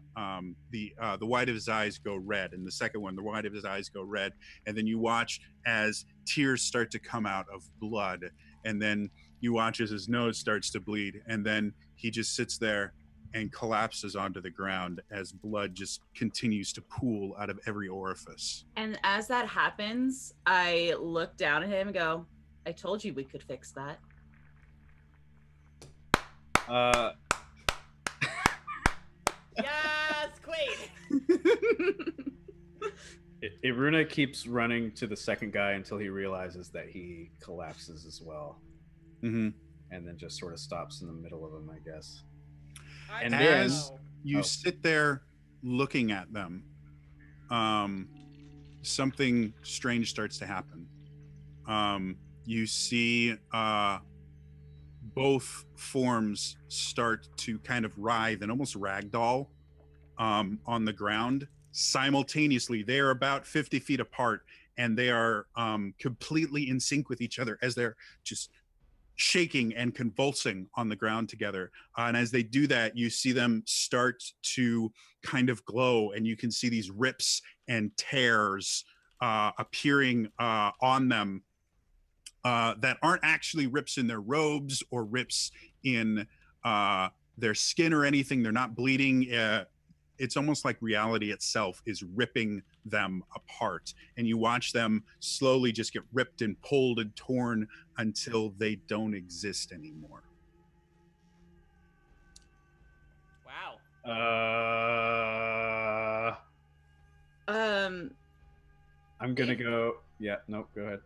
white of his eyes go red, and the second one, the white of his eyes go red, and then you watch as tears start to come out of blood, and then you watch as his nose starts to bleed, and then he just sits there and collapses onto the ground as blood just continues to pool out of every orifice. And as that happens, I look down at him and go, I told you we could fix that. Yes, queen. Iruna keeps running to the second guy until he realizes that he collapses as well. Mm-hmm. And then just sort of stops in the middle of him, I guess. And as you Oh. sit there looking at them, something strange starts to happen. You see both forms start to kind of writhe and almost ragdoll on the ground simultaneously. They are about 50 feet apart, and they are completely in sync with each other as they're just shaking and convulsing on the ground together. And as they do that, you see them start to kind of glow, and you can see these rips and tears appearing on them that aren't actually rips in their robes or rips in their skin or anything. They're not bleeding. It's almost like reality itself is ripping them apart, and you watch them slowly just get ripped and pulled and torn until they don't exist anymore. Wow. I'm gonna go. Yeah, nope. Go ahead.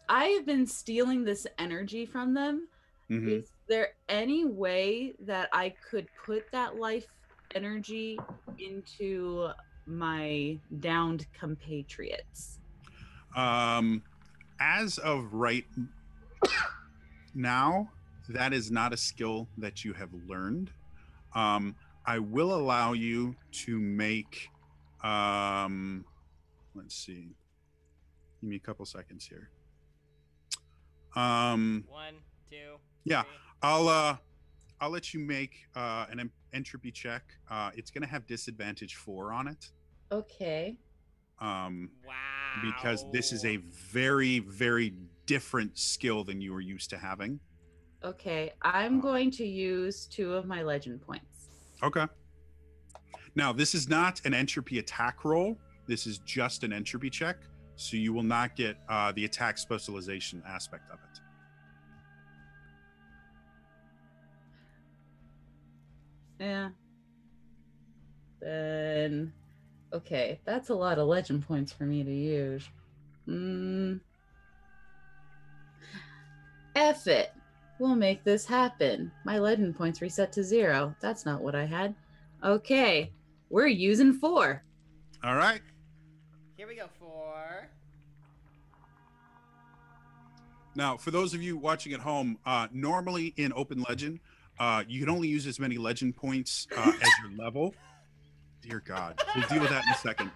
I have been stealing this energy from them. Mm-hmm. Is there any way that I could put that life energy into my downed compatriots? as of right now, that is not a skill that you have learned. I will allow you to make, let's see, give me a couple seconds here. 1, 2. Yeah, 3. I'll let you make an entropy check. It's going to have disadvantage 4 on it. Okay. Wow. Because this is a very, very different skill than you were used to having. Okay, I'm going to use 2 of my legend points. Okay. Now, this is not an entropy attack roll. This is just an entropy check. So you will not get the attack specialization aspect of it. Yeah. Then, okay, that's a lot of legend points for me to use. F it. We'll make this happen. My legend points reset to 0. That's not what I had. Okay, we're using 4. All right. Here we go, 4. Now, for those of you watching at home, normally in Open Legend, you can only use as many legend points as your level. Dear God, we'll deal with that in a second.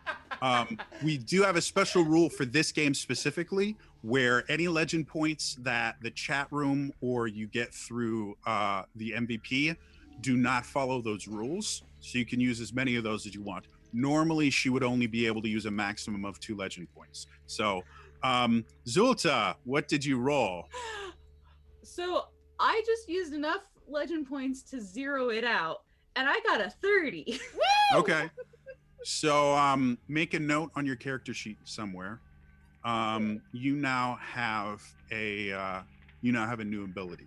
We do have a special rule for this game specifically, where any legend points that the chat room or you get through the MVP do not follow those rules. So you can use as many of those as you want. Normally, she would only be able to use a maximum of 2 legend points. So, Zulta, what did you roll? So I just used enough legend points to 0 it out, and I got a 30. Okay. So make a note on your character sheet somewhere. You now have a new ability.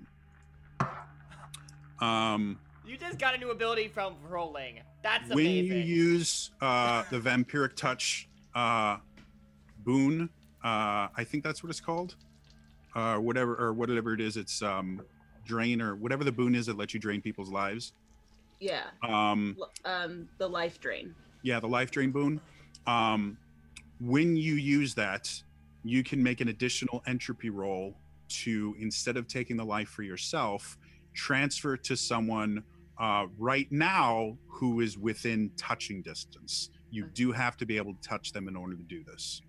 You just got a new ability from rolling. That's when amazing. you use the vampiric touch boon, I think that's what it's called, whatever it is. It's drain, or whatever the boon is that lets you drain people's lives. Yeah. The life drain. Yeah, the life drain boon. When you use that, you can make an additional entropy roll to, instead of taking the life for yourself, transfer it to someone right now who is within touching distance. You do have to be able to touch them in order to do this.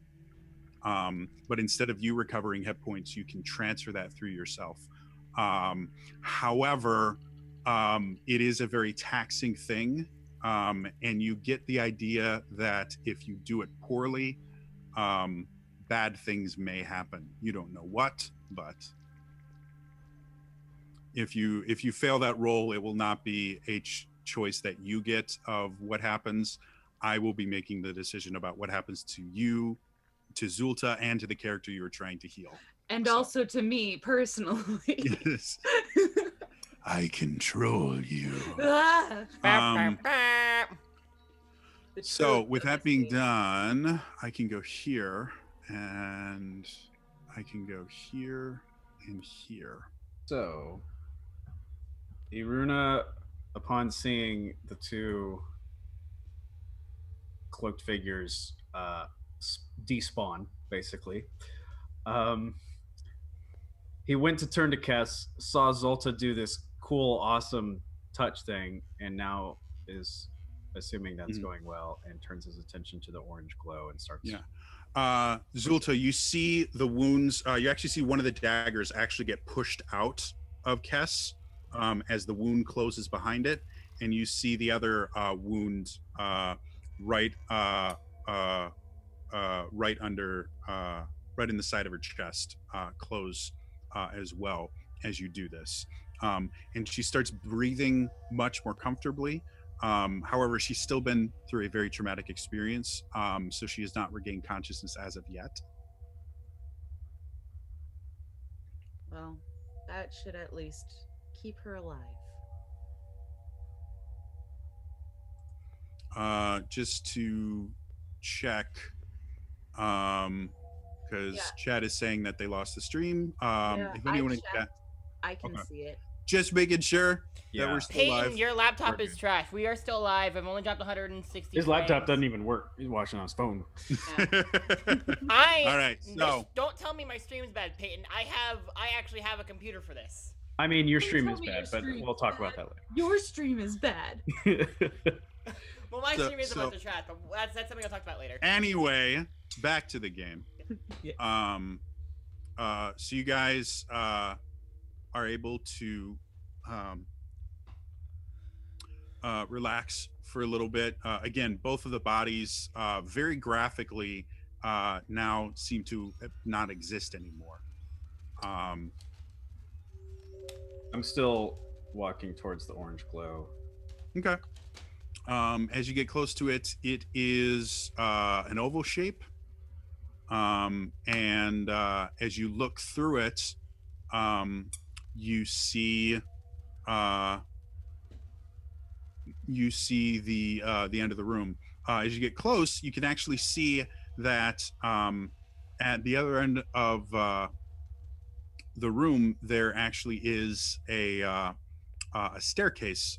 But instead of you recovering hit points, you can transfer that through yourself. However, it is a very taxing thing. And you get the idea that if you do it poorly, bad things may happen. You don't know what, but if you fail that roll, it will not be a choice that you get of what happens. I will be making the decision about what happens to you, to Zulta, and to the character you are trying to heal. And also to me personally. Yes. I control you. So with that being done, I can go here, and I can go here and here. So, Iruna, upon seeing the 2 cloaked figures despawn, basically, he went to turn to Kess, saw Zolta do this cool, awesome touch thing, and now is assuming that's going well, and turns his attention to the orange glow and starts. Yeah. Zulta, you see the wounds. You actually see one of the daggers actually get pushed out of Kess as the wound closes behind it, and you see the other wound right in the side of her chest close as well as you do this. And she starts breathing much more comfortably. However, she's still been through a very traumatic experience, so she has not regained consciousness as of yet. Well, that should at least keep her alive. Just to check, because Chad is saying that they lost the stream. If anyone in chat, I can see it. Just making sure that Yeah. we're still Peyton, live. your laptop We're is good. trash. We are still live. I've only dropped 160. His laptop frames. doesn't even work. He's watching on his phone. All right, so don't tell me my stream's bad, Peyton. I actually have a computer for this. I mean, your Don't stream tell is me bad, your but stream's we'll talk about bad. that Your stream is bad. later. Well, my So- stream is a so- bunch of trash, but that's something I'll talk about later. anyway, back to the game. Yeah. So you guys are able to relax for a little bit. Again, both of the bodies very graphically now seem to not exist anymore. I'm still walking towards the orange glow. Okay. As you get close to it, it is an oval shape. And as you look through it, you see the end of the room. As you get close, you can actually see that at the other end of the room, there actually is a staircase,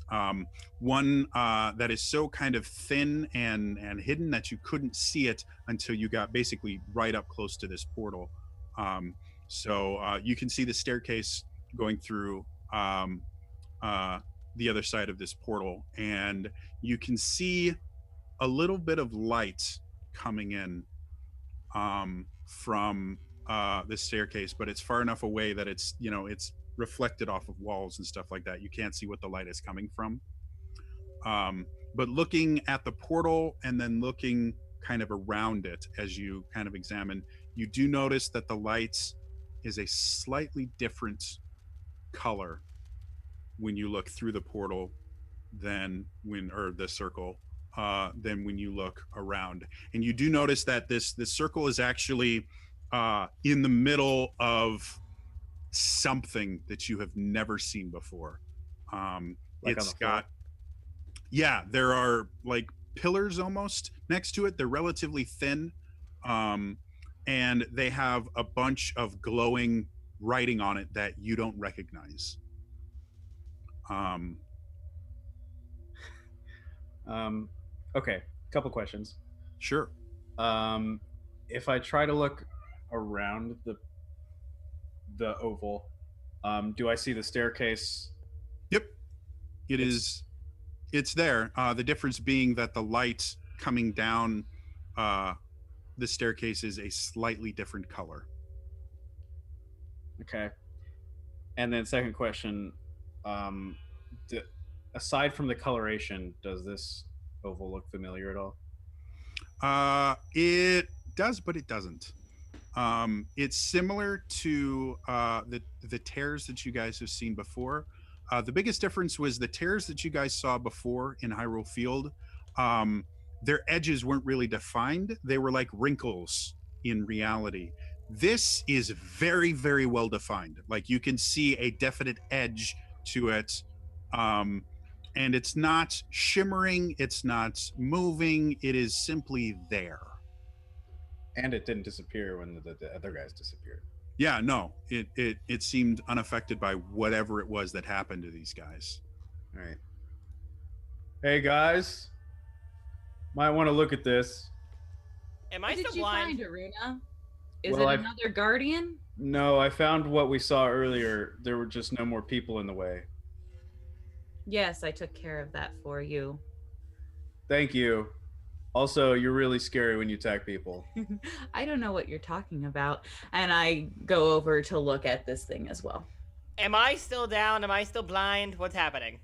one that is so kind of thin and hidden that you couldn't see it until you got basically right up close to this portal. So you can see the staircase going through the other side of this portal, and you can see a little bit of light coming in from this staircase, but it's far enough away that it's reflected off of walls and stuff like that. You can't see what the light is coming from. But looking at the portal and then looking kind of around it as you kind of examine, you do notice that the light is a slightly different color when you look through the portal than the circle than when you look around. And you do notice that this circle is actually in the middle of something that you have never seen before. Like It's on the floor? got, there are like pillars almost next to it. They're relatively thin, and they have a bunch of glowing writing on it that you don't recognize. Okay, couple questions. Sure. If I try to look around the oval, do I see the staircase? Yep. It's there. The difference being that the light coming down the staircase is a slightly different color. Okay. And then second question, aside from the coloration, does this oval look familiar at all? It does, but it doesn't. It's similar to the tears that you guys have seen before. The biggest difference was the tears that you guys saw before in Hyrule Field. Their edges weren't really defined. They were like wrinkles in reality. This is very, very well defined. Like you can see a definite edge to it. And it's not shimmering. It's not moving. It is simply there. And it didn't disappear when the other guys disappeared. Yeah, no, it seemed unaffected by whatever it was that happened to these guys. All right. Hey guys, might want to look at this. Am I What still did you blind? find, Aruna? Is Well, it another guardian? No, I found what we saw earlier. There were just no more people in the way. Yes, I took care of that for you. Thank you. Also, you're really scary when you attack people. I don't know what you're talking about. And I go over to look at this thing as well. Am I still down? Am I still blind? What's happening?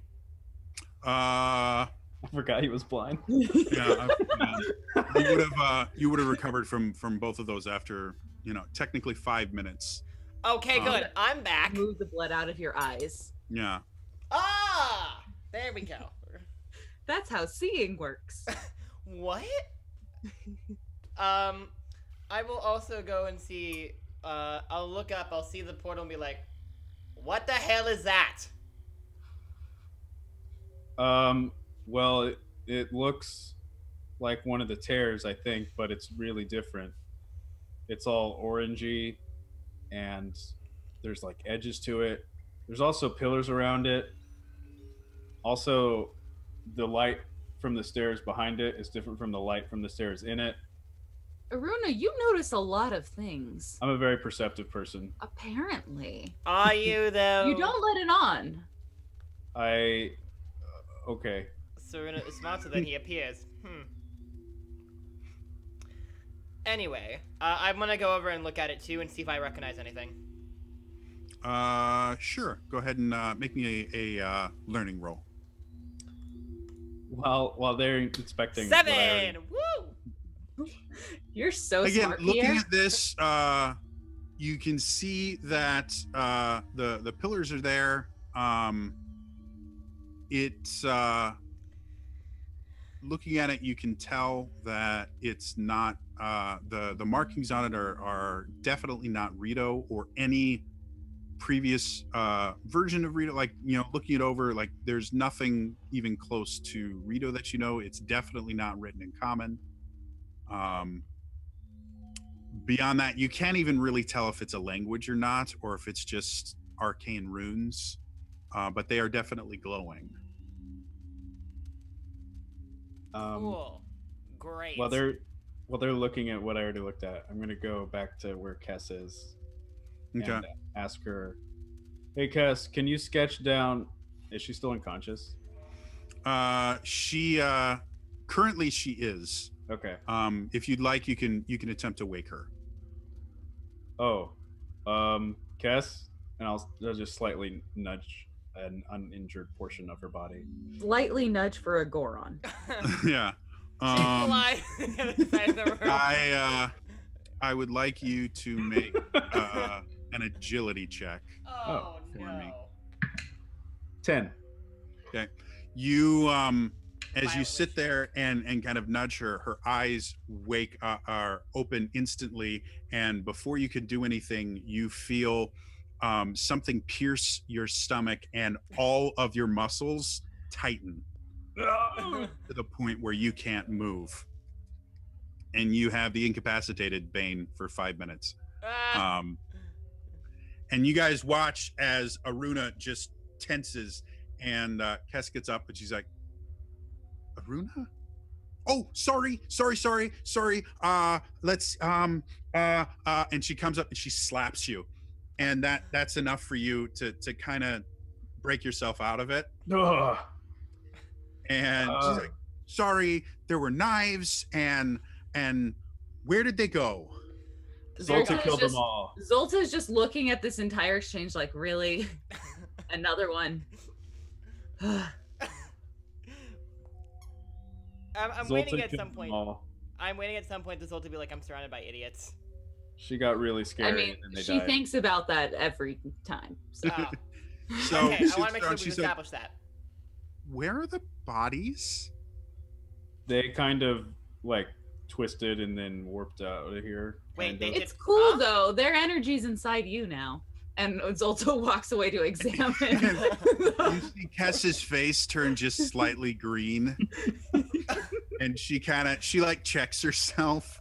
Uh, I forgot he was blind. yeah, you would have recovered from both of those after technically 5 minutes. Okay, good. I'm back. Move the blood out of your eyes. Yeah. Ah, there we go. That's how seeing works. What? I will also go and see. I'll look up. I'll see the portal and be like, "What the hell is that?" Well, it looks like one of the tears, I think, but it's really different. It's all orangey, and there's like edges to it. There's also pillars around it. Also, the light from the stairs behind it is different from the light from the stairs in it. Aruna, you notice a lot of things. I'm a very perceptive person. Apparently. Are you though? You don't let it on. Okay. Saruna is smarter than he appears. Anyway, I'm gonna go over and look at it too and see if I recognize anything. Sure. Go ahead and make me a learning roll. While they're inspecting. 7! Woo! You're so Again, smart, looking Pierre. at this, you can see that the pillars are there. It's looking at it, you can tell that it's not the markings on it are definitely not Rito or any previous version of Rito. Like, you know, looking it over, like there's nothing even close to Rito that you know. It's definitely not written in common. Beyond that, you can't even really tell if it's a language or not, or if it's just arcane runes, but they are definitely glowing. Cool. Great. While they're looking at what I already looked at, I'm gonna go back to where Kess is Okay. and ask her, "Hey, Kess, can you sketch down? Is she still unconscious?" She currently she is. Okay. If you'd like, you can attempt to wake her. Oh, Kess, and I'll just slightly nudge an uninjured portion of her body. Slightly nudge for a Goron. Yeah. Fly to the other side of the room. I would like you to make an agility check. Oh, for no. me. 10. Okay. You as you Violation. sit there and kind of nudge her, her eyes are open instantly, and before you could do anything, you feel something pierce your stomach and all of your muscles tighten to the point where you can't move, and you have the incapacitated Bane for 5 minutes. And you guys watch as Aruna just tenses, and Kess gets up and she's like, Aruna? Oh, sorry. Let's and she comes up and she slaps you, and that's enough for you to kind of break yourself out of it. Ugh. And she's like, sorry, there were knives, and where did they go? Zolta Zolta's killed just- them all. Zolta's just looking at this entire exchange like, really? Another one. I'm Zolta waiting at killed some them point. all. I'm waiting at some point for Zolta to be like, I'm surrounded by idiots. She got really scary. I mean, and then they she died. thinks about that every time. So. So Okay, I want to make sure we she's like, establish that. where are the bodies? They kind of like twisted and then warped out of here. Wait, kind they of. did- It's cool Huh? though. Their energy's inside you now. And Zolta walks away to examine. You see Kess's face turn just slightly green, and she like checks herself,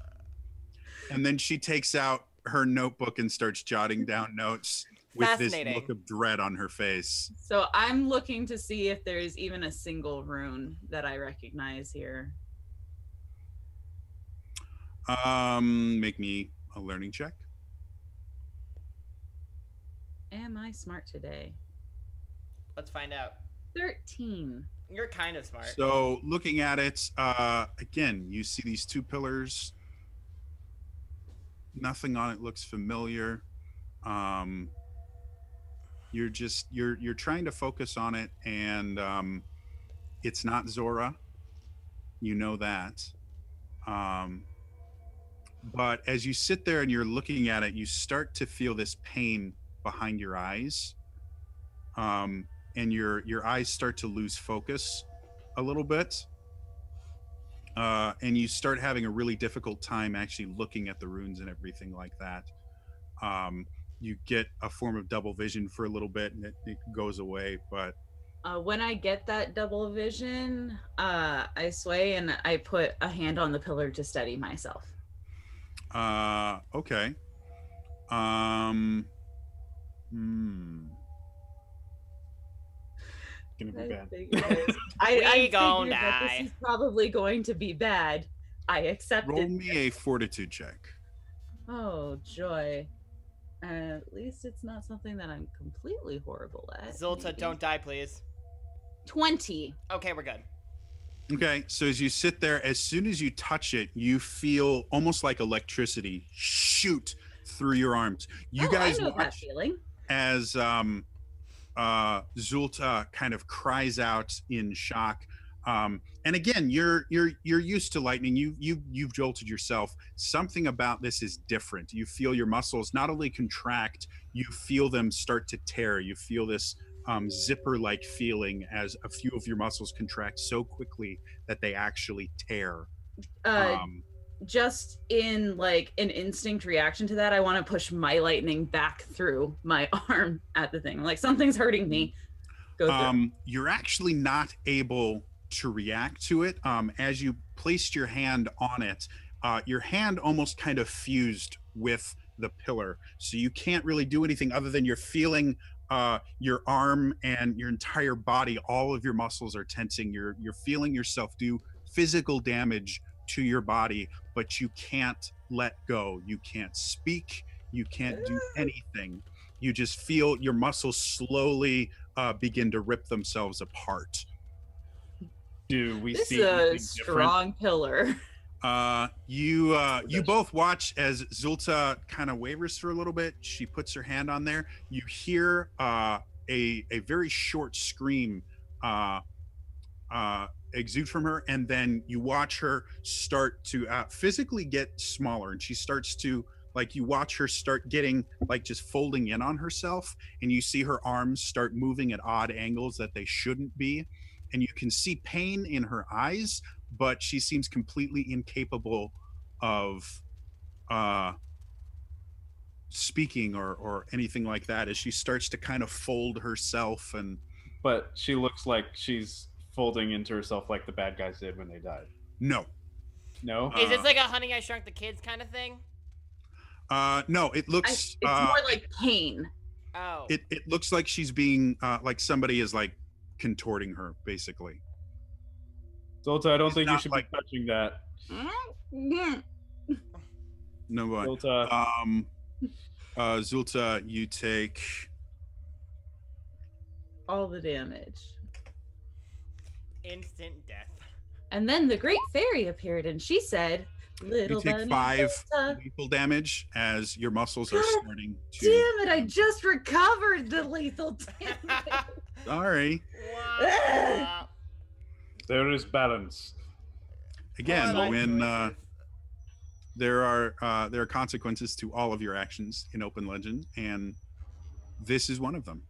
and then she takes out her notebook and starts jotting down notes with this Fascinating. look of dread on her face. So I'm looking to see if there is even a single rune that I recognize here. Make me a learning check. Am I smart today? Let's find out. 13. You're kind of smart. So looking at it, again, you see these two pillars. Nothing on it looks familiar. You're trying to focus on it, and it's not Zora. You know that. But as you sit there and you're looking at it, you start to feel this pain behind your eyes, and your eyes start to lose focus a little bit, and you start having a really difficult time actually looking at the runes and everything like that. You get a form of double vision for a little bit, and it goes away. But When I get that double vision, I sway and I put a hand on the pillar to steady myself. okay. gonna be bad. I gon' die. that this is probably going to be bad. I accepted. Roll me a fortitude check. Oh joy! At least it's not something that I'm completely horrible at. Zolta, maybe. don't die, please. 20. Okay, we're good. Okay, so as you sit there, as soon as you touch it, you feel almost like electricity shoot through your arms. You guys I know that watch feeling. as Zulta kind of cries out in shock. And again, you're used to lightning. You've jolted yourself. Something about this is different. You feel your muscles not only contract, you feel them start to tear. You feel this zipper-like feeling as a few of your muscles contract so quickly that they actually tear. Just in like an instinct reaction to that, I want to push my lightning back through my arm at the thing. Like something's hurting me. Go through. You're actually not able to react to it. As you placed your hand on it, your hand almost kind of fused with the pillar. So you can't really do anything other than you're feeling your arm and your entire body, all of your muscles are tensing. You're feeling yourself do physical damage to your body, but you can't let go. You can't speak. You can't do anything. You just feel your muscles slowly begin to rip themselves apart. Do we This see is a anything strong pillar. You both watch as Zulta kind of wavers for a little bit. She puts her hand on there. You hear a very short scream exude from her, and then you watch her start to physically get smaller, and she starts to, like, you watch her start getting like just folding in on herself, and you see her arms start moving at odd angles that they shouldn't be, and you can see pain in her eyes, but she seems completely incapable of speaking or anything like that as she starts to kind of fold herself. And But she looks like she's folding into herself like the bad guys did when they died. no. Is this like a Honey, I Shrunk the Kids kind of thing? No, it looks It's more like pain. Oh. it looks like she's being like somebody is like contorting her, basically. Zolta, I don't It's think you not should like- be touching that. No, but Zolta, Zulta, you take All the damage. Instant death. And then the great fairy appeared and she said, "Little you take bunny 5 Zelda." lethal damage as your muscles are God starting to. Damn it, I just recovered the lethal damage. Sorry. Wow. there is balance. Again, Life when choices. there are consequences to all of your actions in Open Legend, and this is one of them.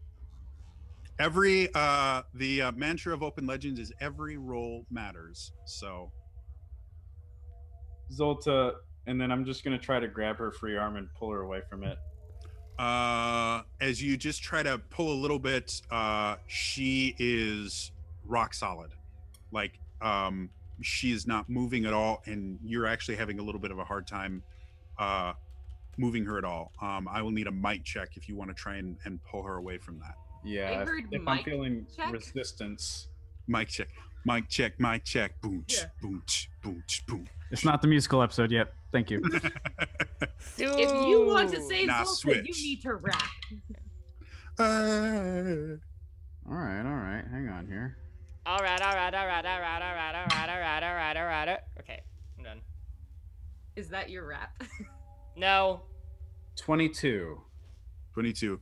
Every the mantra of Open Legends is every roll matters. So Zolta, and then I'm just going to try to grab her free arm and pull her away from it. as you just try to pull a little bit, she is rock solid. Like she is not moving at all, and you're actually having a little bit of a hard time moving her at all. I will need a might check if you want to try and pull her away from that. Yeah, I heard if I'm mic feeling check. resistance. Mic check. Mic check. Mic check. Boom. Yeah. Boom. Boom. Boom. It's not the musical episode yet. Thank you. If you want to save Nah, Zolta, switch. you need to rap. All right. Hang on here. All right. Okay, I'm done. Is that your rap? No. 22. 22.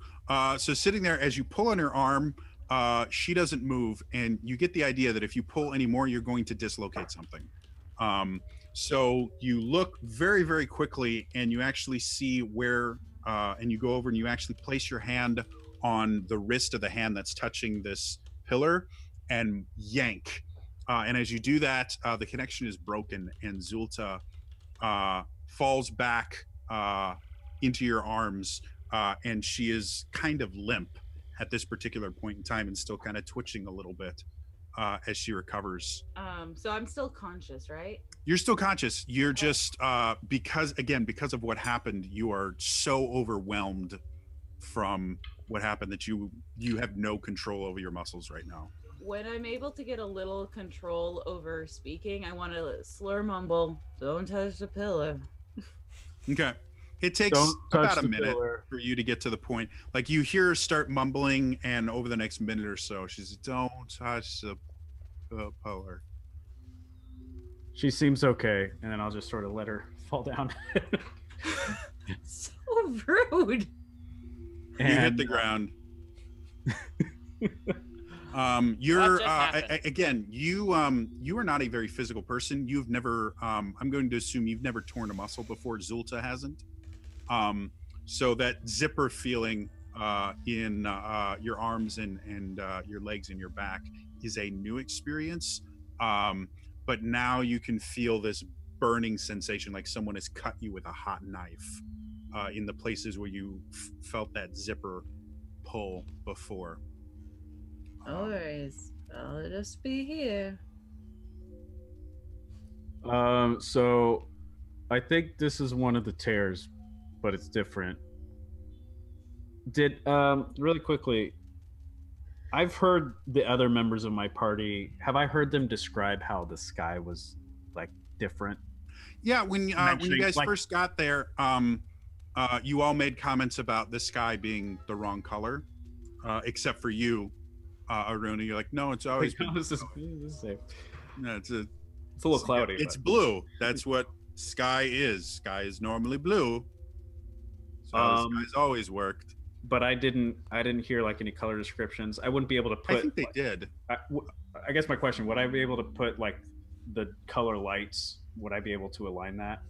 So sitting there, as you pull on her arm, she doesn't move, and you get the idea that if you pull any more, you're going to dislocate something. So you look very, very quickly, and you actually see where, and you go over and you actually place your hand on the wrist of the hand that's touching this pillar and yank. And as you do that, the connection is broken, and Zulta falls back into your arms, and she is kind of limp at this particular point in time and still kind of twitching a little bit as she recovers. So I'm still conscious, right? You're still conscious. You're just because of what happened, you are so overwhelmed from what happened that you have no control over your muscles right now. when I'm able to get a little control over speaking, I want to slur mumble. Don't touch the pillar. Okay. It takes Don't touch about a the minute pillar. for you to get to the point. Like you hear her start mumbling, and over the next minute or so, she's don't touch the pillar. She seems okay, and then I'll just sort of let her fall down. So rude. You hit the ground. You're What just happened? again. You are not a very physical person. You've never. I'm going to assume you've never torn a muscle before. Zulta hasn't. So that zipper feeling in your arms and your legs and your back is a new experience. But now you can feel this burning sensation, like someone has cut you with a hot knife in the places where you felt that zipper pull before. Always. I'll just be here. So I think this is one of the tears, but it's different. Did really quickly, I've heard the other members of my party. Have I heard them describe how the sky was like different? Yeah, when you guys like- first got there, you all made comments about the sky being the wrong color, except for you, Aruna. You're like, no, it's always been. This is safe. No, it's a little cloudy. It's but- blue. That's what sky is. Sky is normally blue. So sky's always worked. But I didn't hear like any color descriptions. I wouldn't be able to put. I think they did. I guess my question: would I be able to put like the color lights? Would I be able to align that?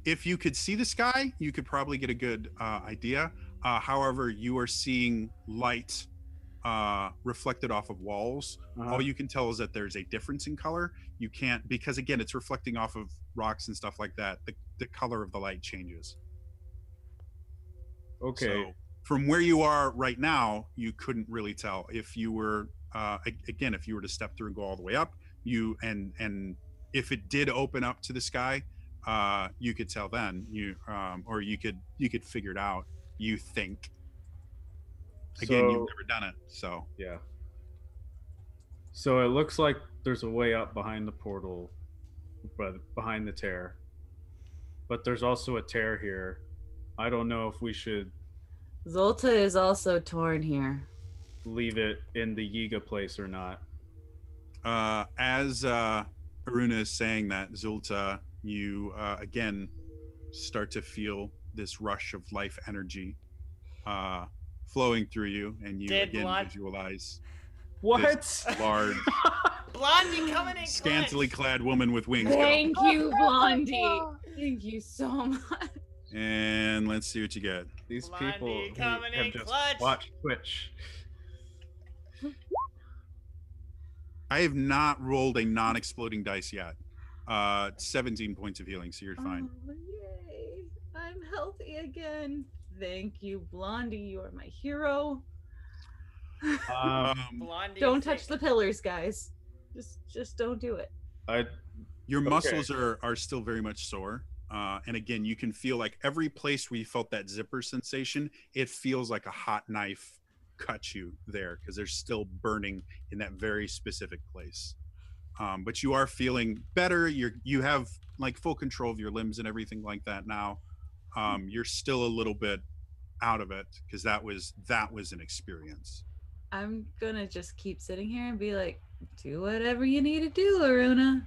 If you could see the sky, you could probably get a good idea. However, you are seeing light reflected off of walls. All you can tell is that there's a difference in color. You can't, because again, it's reflecting off of rocks and stuff like that. The color of the light changes. Okay. So from where you are right now, you couldn't really tell. If you were, again, if you were to step through and go all the way up, and if it did open up to the sky, you could tell then. Or you could figure it out. You think. Again, you've never done it, so yeah. So it looks like there's a way up behind the portal, but behind the tear. But there's also a tear here. I don't know if we should Zolta is also torn here. leave it in the Yiga place or not. As Aruna is saying that, Zulta, you again start to feel this rush of life energy flowing through you, and you again visualize this large, Blondie coming in scantily clutch. clad woman with wings. Thank you, Blondie. Thank you so much. And let's see what you get. These Blondie people who coming in have just clutch. watched Twitch. I have not rolled a non-exploding dice yet. 17 points of healing, so you're fine. Oh, yay. I'm healthy again. Thank you, Blondie. You are my hero. Blondie Don't is touch sick. the pillars, guys. Just don't do it. Your muscles are still very much sore. And again, you can feel like every place where you felt that zipper sensation, it feels like a hot knife cut you there because there's still burning in that very specific place. But you are feeling better. You have like full control of your limbs and everything like that now. You're still a little bit out of it because that was an experience. I'm gonna just keep sitting here and be like, do whatever you need to do, Aruna.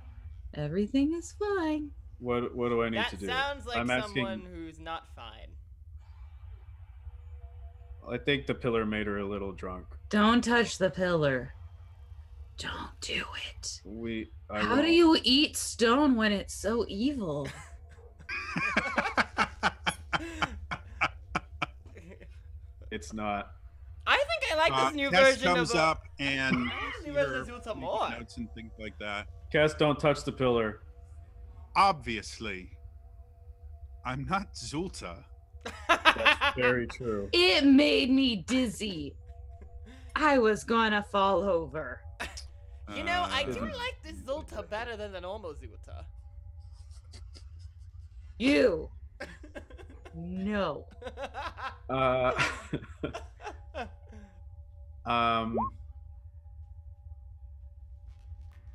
Everything is fine. What do I need That to do? sounds like I'm asking- someone who's not fine. I think the pillar made her a little drunk. Don't touch the pillar. Don't do it. How do you eat stone when it's so evil? It's not. I think I like this new Tess version comes of up and New version you're of Zulta making more. notes and things like that. Cass, don't touch the pillar. Obviously, I'm not Zulta. That's very true. It made me dizzy. I was gonna fall over. You know, I do Uh, like this Zulta better than the normal Zulta. You. No.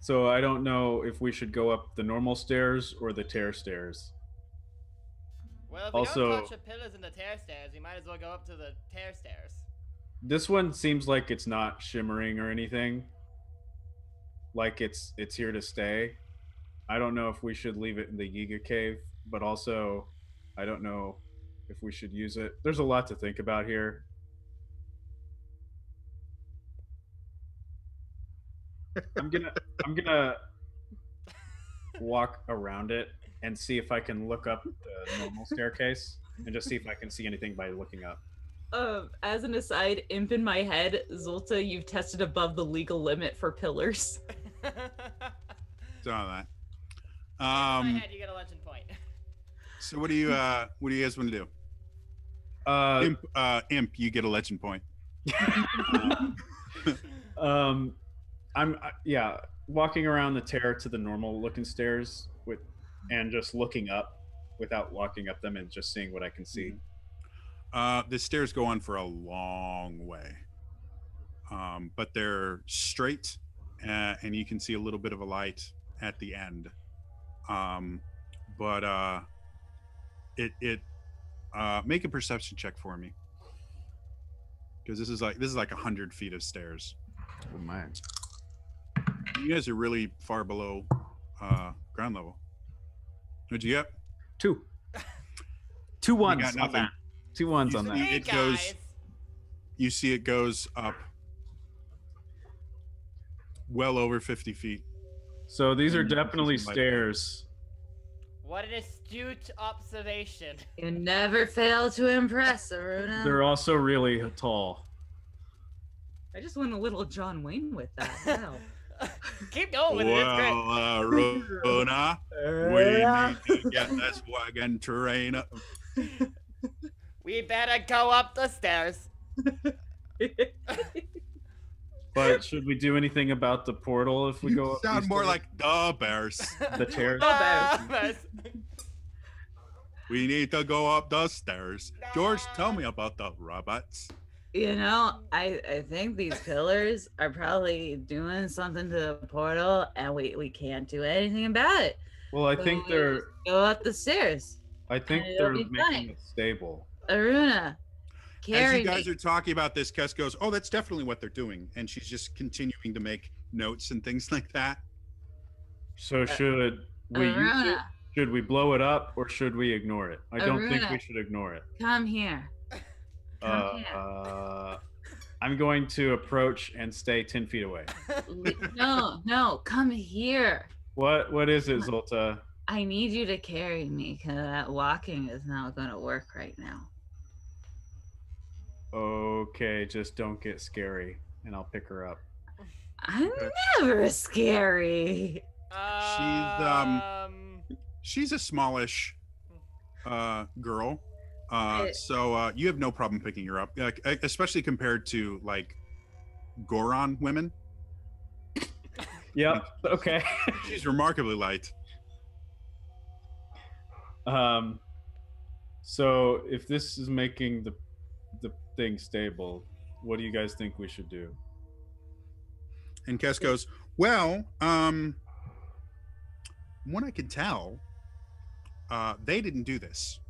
So I don't know if we should go up the normal stairs or the tear stairs. Well, if we Also- don't touch the pillars in the tear stairs, we might as well go up to the tear stairs. This one seems like it's not shimmering or anything. Like it's here to stay. I don't know if we should leave it in the Yiga cave, but also I don't know if we should use it. There's a lot to think about here. I'm gonna walk around it and see if I can look up the normal staircase and just see if I can see anything by looking up. As an aside, imp in my head, Zolta, you've tested above the legal limit for pillars. Saw that. In my head, you get a legend point. So what do you guys want to do? Imp, you get a legend point. I'm walking around the tear to the normal looking stairs and just looking up without walking up them and just seeing what I can see. The stairs go on for a long way, but they're straight, and you can see a little bit of a light at the end. Make a perception check for me, because this is like 100 feet of stairs. Oh my! You guys are really far below ground level. What'd you get? 2. 2 ones got on nothing. that. 2 ones on You that. Hey, It goes- guys. You see it goes up well over 50 feet. So these are And you can see definitely some light. stairs. What an astute observation. You never fail to impress, Aruna. They're also really tall. I just went a little John Wayne with that. Wow. Keep going with it. It's great. Well, Rona, we need to get this wagon train up. We better go up the stairs. But should we do anything about the portal if we go up? Sound these more stairs? like the bears. The tears. Bears. We need to go up the stairs. George, tell me about the robots. You know, I think these pillars are probably doing something to the portal, and we can't do anything about it. Well, I So think we they're. just go up the stairs. I think it'll they're be making fine. it stable. Aruna, As carry you guys me. are talking about this, Kes goes, "Oh, that's definitely what they're doing," and she's just continuing to make notes and things like that. So should we use it? Aruna, Should we blow it up or should we ignore it? I don't think we Aruna. should ignore it. come here. Come here. I'm going to approach and stay 10 feet away. No, come here. What is it, Zolta? I need you to carry me because that walking is not going to work right now. Okay, just don't get scary, and I'll pick her up. I'm never scary. She's a smallish girl, so you have no problem picking her up, like, especially compared to like Goron women. Yep. Okay. She's remarkably light. So if this is making the thing stable, what do you guys think we should do? And Kes goes, "Well, from what I can tell, they didn't do this."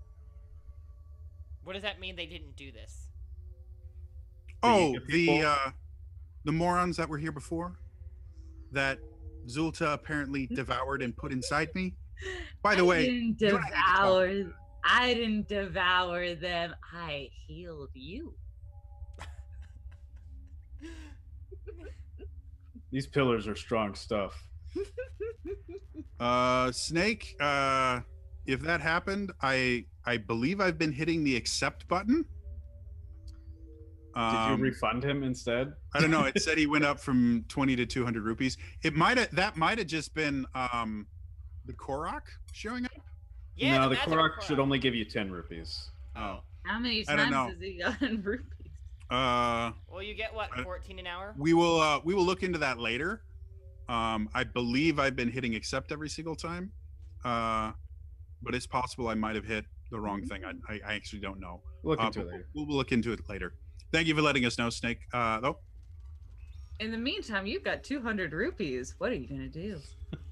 What does that mean they didn't do this? Oh, Yiga people? the morons that were here before, that Zulta apparently devoured and put inside me. By the way, didn't you and I need to talk. I didn't devour them. I healed you. These pillars are strong stuff. Snake, if that happened, I believe I've been hitting the accept button. Did you refund him instead? I don't know. It said he went up from 20 to 200 rupees. That might have just been the Korok showing up. Yeah, no, the magic Korok should only give you 10 rupees. Oh. How many I don't times know. has he gotten rupees? Well, you get what, 14 an hour? We will look into that later. I believe I've been hitting accept every single time, but it's possible I might have hit the wrong thing. I actually don't know. Look into But it later. We'll look into it later. Thank you for letting us know, Snake. Though. In the meantime, you've got 200 rupees. What are you gonna do?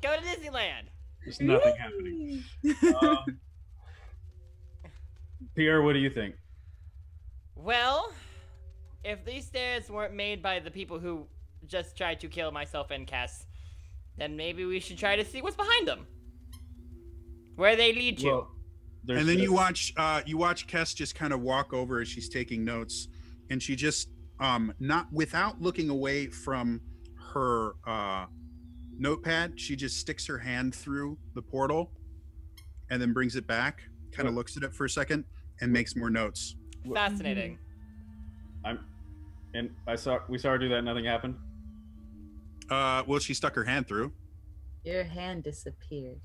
Go to Disneyland. There's nothing happening. Pierre, what do you think? Well, if these stairs weren't made by the people who just tried to kill myself and Cass, then maybe we should try to see what's behind them. Where they lead to. Well, And then you watch Kess just kind of walk over as she's taking notes, and she just not without looking away from her notepad, she just sticks her hand through the portal and then brings it back, kind of looks at it for a second, and makes more notes. Fascinating. We saw her do that and nothing happened. Well, she stuck her hand through. Your hand disappeared.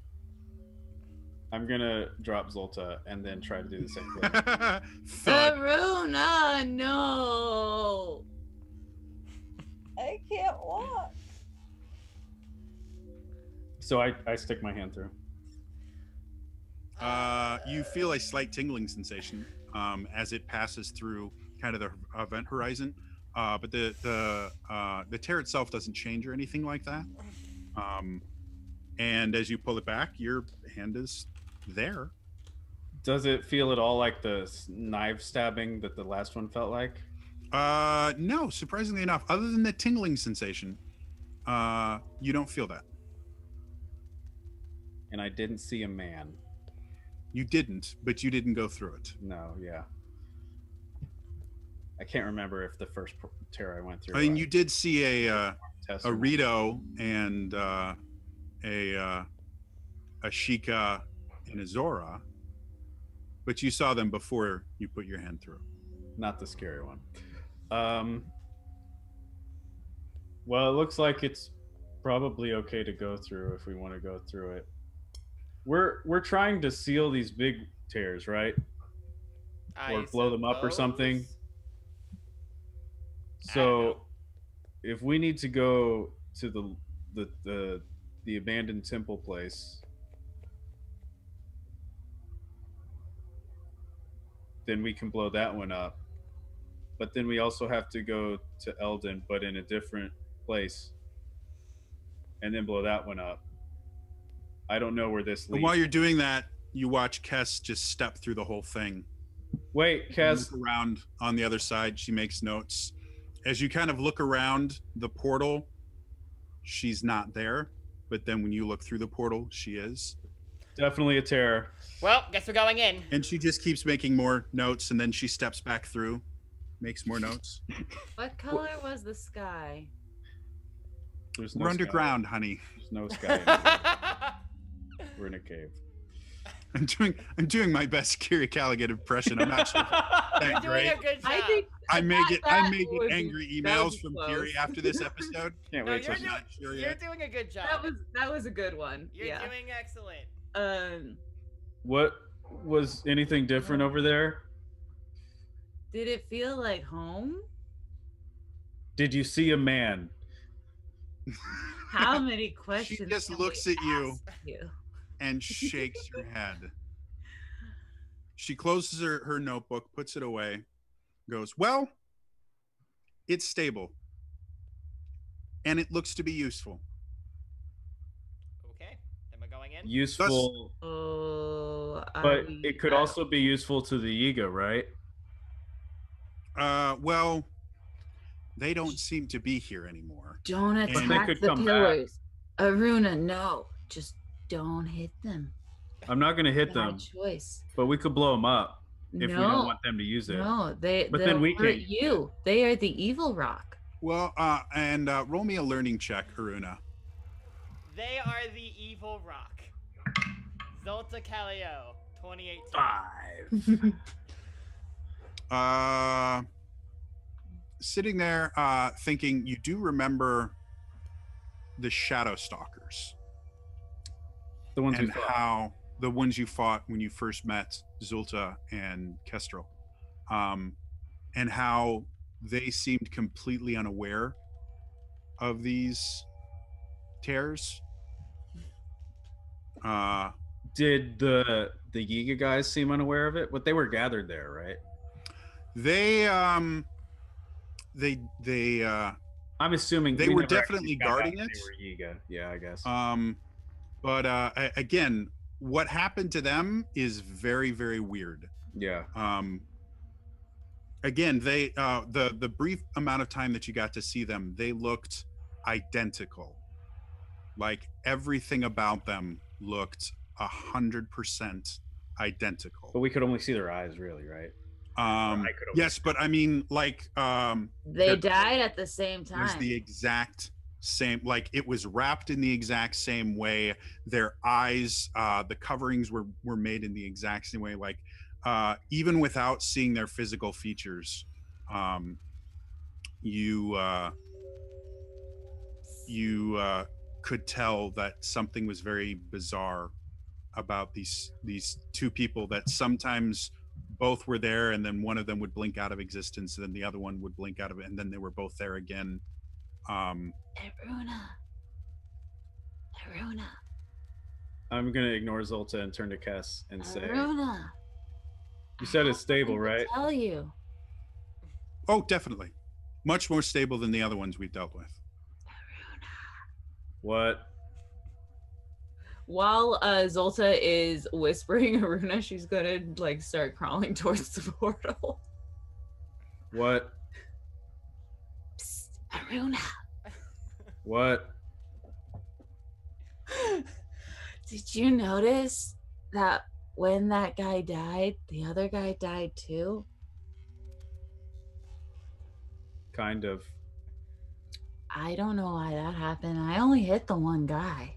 I'm gonna drop Zolta and then try to do the same thing. Thud. Aruna, no. I can't walk. So I stick my hand through. You feel a slight tingling sensation as it passes through kind of the event horizon, but the tear itself doesn't change or anything like that. And as you pull it back, your hand is there. Does it feel at all like the knife stabbing that the last one felt like? No, surprisingly enough, other than the tingling sensation, you don't feel that. And I didn't see a man. You didn't, but you didn't go through it. No, yeah. I can't remember if the first tear I went through. I mean, you did see a test Rito and a Sheikah and a Zora, but you saw them before you put your hand through. Not the scary one. Well, it looks like it's probably okay to go through if we want to go through it. We're trying to seal these big tears, right? Or blow them up or something. So if we need to go to the abandoned temple place, then we can blow that one up. But then we also have to go to Eldon, but in a different place, and then blow that one up. I don't know where this leads. And while you're doing that, you watch Kess just step through the whole thing. Wait, Kess. Look around on the other side. She makes notes. As you kind of look around the portal, she's not there. But then when you look through the portal, she is. Definitely a terror. Well, guess we're going in. And she just keeps making more notes, and then she steps back through, makes more notes. What color was the sky? There's no We're sky. underground, honey. There's no sky. We're in a cave. I'm doing my best Kiri Callaghan impression. I'm not sure if it's You're that doing great. a good job. I think I may get would be- angry that would emails be from close. Kiri after this episode. Can't No, wait till you're doing a good job. that was a good one. You're yeah. doing excellent. What was anything different over there? Did it feel like home? Did you see a man? How many questions? just can looks we at you. ask you? And shakes her head. She closes her notebook, puts it away, goes, well, it's stable. And it looks to be useful. Okay, am I going in? Useful, Oh, but it could also be useful to the Yiga, right? Well, they don't seem to be here anymore. don't But they attack could the come back. pillars. Aruna, no, just don't hit them. I'm not going to hit Bad them, choice. but we could blow them up if we No. don't want them to use it. No, But they'll then we hurt can't use you. They are the evil rock. Well, and roll me a learning check, Haruna. They are the evil rock. Zolta Calio, 2018. 5. Sitting there thinking, you do remember the Shadow Stalkers The ones we and fought. how the ones you fought when you first met Zulta and Kestrel, and how they seemed completely unaware of these tears. Did the Yiga guys seem unaware of it? But they were gathered there, right? They I'm assuming They we were never definitely actually found out guarding it. They were Yiga. Yeah, I guess. But again, what happened to them is very, very weird. Yeah. Again, they the brief amount of time that you got to see them, they looked identical. Like everything about them looked 100% identical. But we could only see their eyes, really, right? Yes, but I mean, like, They died at the same it was time. the exact same, like it was wrapped in the exact same way. Their eyes, the coverings were made in the exact same way. Like, even without seeing their physical features, you could tell that something was very bizarre about these two people, that sometimes both were there and then one of them would blink out of existence and then the other one would blink out of it and then they were both there again. Aruna. I'm gonna ignore Zolta and turn to Kess and say, Aruna. you said it's stable, right? Tell you. Oh, definitely. Much more stable than the other ones we've dealt with. What? While Zolta is whispering Aruna, she's gonna like start crawling towards the portal. What? Psst, Aruna. What? Did you notice that when that guy died, the other guy died too? Kind of. I don't know why that happened. I only hit the one guy.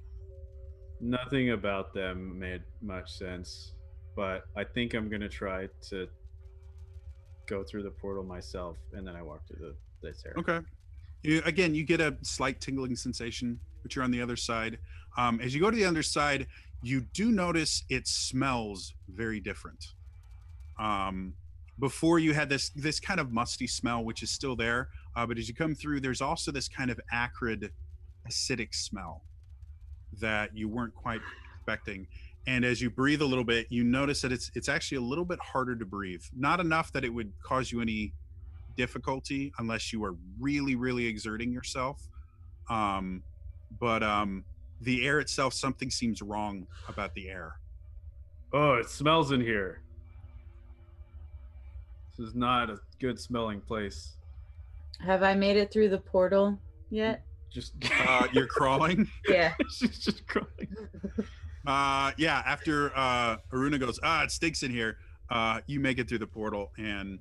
Nothing about them made much sense, but I think I'm gonna try to go through the portal myself, and then I walk through this area. Okay. You get a slight tingling sensation, but you're on the other side. As you go to the other side, you do notice it smells very different. Before you had this kind of musty smell, which is still there, but as you come through, there's also this kind of acrid, acidic smell that you weren't quite expecting. And as you breathe a little bit, you notice that it's actually a little bit harder to breathe. Not enough that it would cause you any difficulty unless you are really, really exerting yourself. But the air itself, something seems wrong about the air. Oh, it smells in here. This is not a good smelling place. Have I made it through the portal yet? Just You're crawling? Yeah. She's just crawling. Yeah, after Aruna goes, it stinks in here, you make it through the portal, and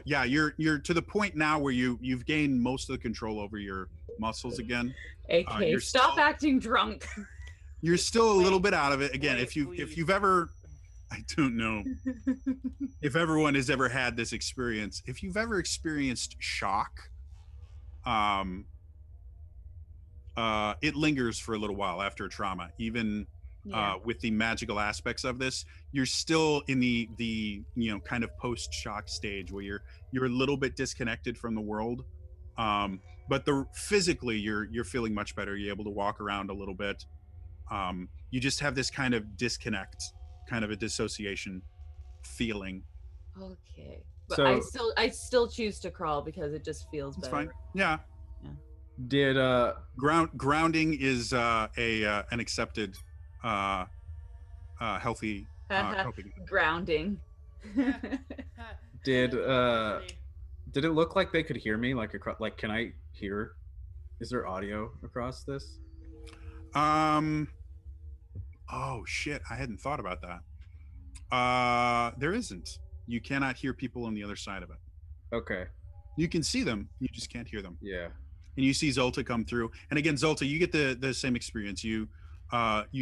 yeah, you're to the point now where you've gained most of the control over your muscles again. AK, stop acting drunk. You're still a little bit out of it. Again, if please. you've ever, I don't know if everyone has ever had this experience. If you've ever experienced shock, it lingers for a little while after trauma. Even with the magical aspects of this, you're still in the kind of post-shock stage where you're a little bit disconnected from the world. But physically you're feeling much better. You're able to walk around a little bit. You just have this kind of disconnect, kind of a dissociation feeling. Okay. But So- I still choose to crawl because it just feels It's better. fine. Yeah. Did Grounding is an accepted healthy coping. Grounding. did it look like they could hear me? Like can I hear? Is there audio across this? Oh shit, I hadn't thought about that. There isn't. You cannot hear people on the other side of it. Okay. You can see them, you just can't hear them. Yeah. And you see Zolta come through. And again, Zolta, you get the same experience. You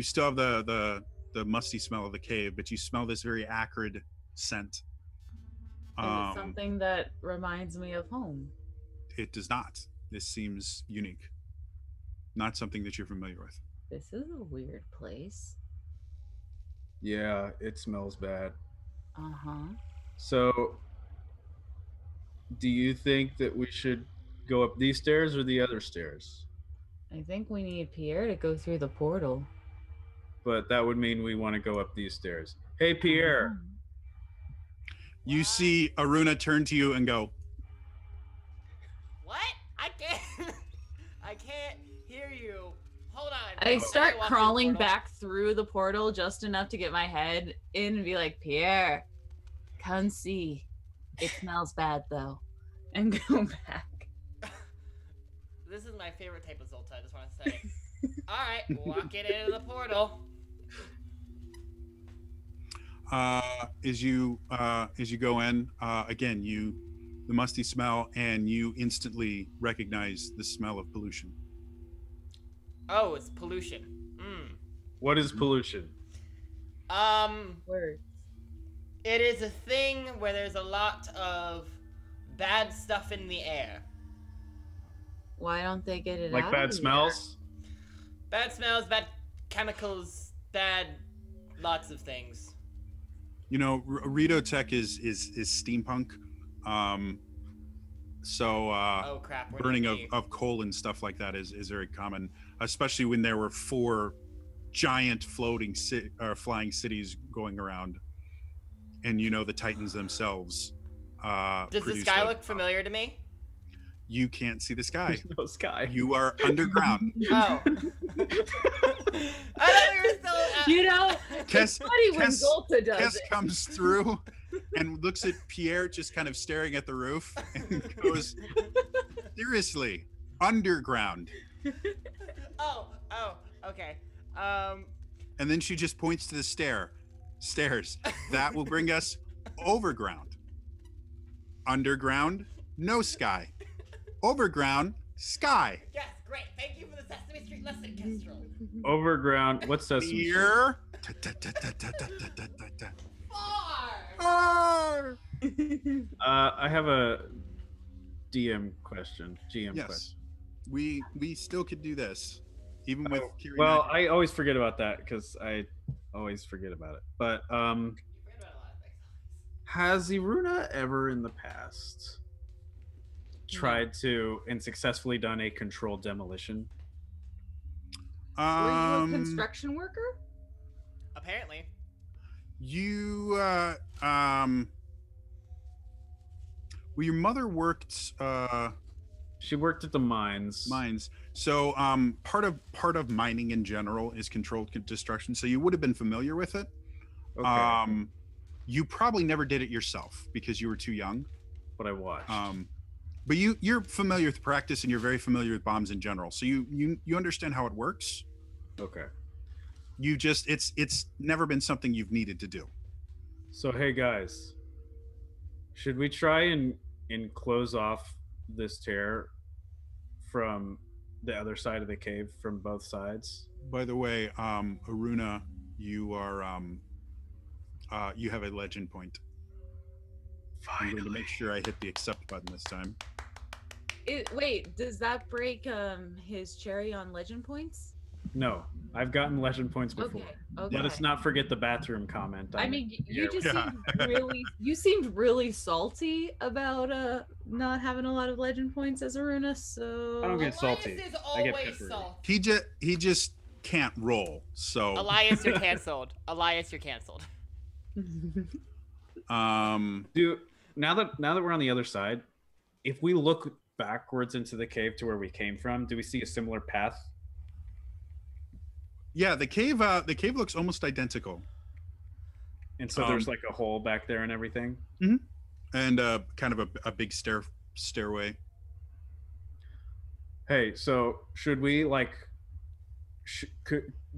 still have the musty smell of the cave, but you smell this very acrid scent. Is it something that reminds me of home? It does not. This seems unique. Not something that you're familiar with. This is a weird place. Yeah, it smells bad. Uh-huh. So, do you think that we should go up these stairs or the other stairs? I think we need Pierre to go through the portal. But that would mean we want to go up these stairs. Hey, Pierre. You see Aruna turn to you and go, What? I can't. Hold on. I start walk through the crawling portal? back through the portal just enough to get my head in and be like, Pierre, come see. It smells bad though. And go back. This is my favorite type of Zolta, I just want to say. Alright, walk it into the portal. As you go in, again, the musty smell, and you instantly recognize the smell of pollution. Oh, it's pollution. What is pollution? Words. It is a thing where there's a lot of bad stuff in the air. Why don't they get it Like out bad of smells? Bad smells, bad chemicals, bad lots of things. You know, Rito tech is steampunk. Oh crap! Burning of coal and stuff like that is very common, especially when there were 4 giant floating flying cities going around, and you know the Titans themselves. Does the sky look familiar to me? You can't see the sky. There's no sky. You are underground. Oh. I thought we were still. You know, Kes- it's funny when Kes- Zolta does Kes it. comes through and looks at Pierre just kind of staring at the roof and goes, seriously, underground. Oh, okay. And then she just points to the stairs. That will bring us overground. Underground, no sky. Overground, sky. Yes, great. Thank you for the Sesame Street lesson, Kestrel. Overground. What's Sesame Street? Here. Far. I have a GM question. Yes. We still could do this, even with Kiri. Well, I always forget about that because I always forget about it. But has Iruna ever in the past tried to and successfully done a controlled demolition? Were you a construction worker? Apparently. You well, your mother worked She worked at the mines. So part of mining in general is controlled destruction, so you would have been familiar with it. Okay. You probably never did it yourself because you were too young. But I watched. But you're familiar with practice, and you're very familiar with bombs in general, so you understand how it works. Okay. You just it's never been something you've needed to do. So hey guys, should we try and close off this tear from the other side of the cave from both sides? By the way, Aruna, you are you have a legend point. I'm going to make sure I hit the accept button this time. Wait, does that break his cherry on legend points? No, I've gotten legend points before. Okay. Let us not forget the bathroom comment. I mean, you just seemed really salty about not having a lot of legend points as Aruna, so I don't get salty. Elias is I get always peppery. salty. He just can't roll. So Elias, you're canceled. Elias, you're canceled. Dude, now that we're on the other side, if we look backwards into the cave to where we came from, do we see a similar path? yeah, the cave looks almost identical. And so there's like a hole back there and everything. And kind of a big stairway. Hey, so should we like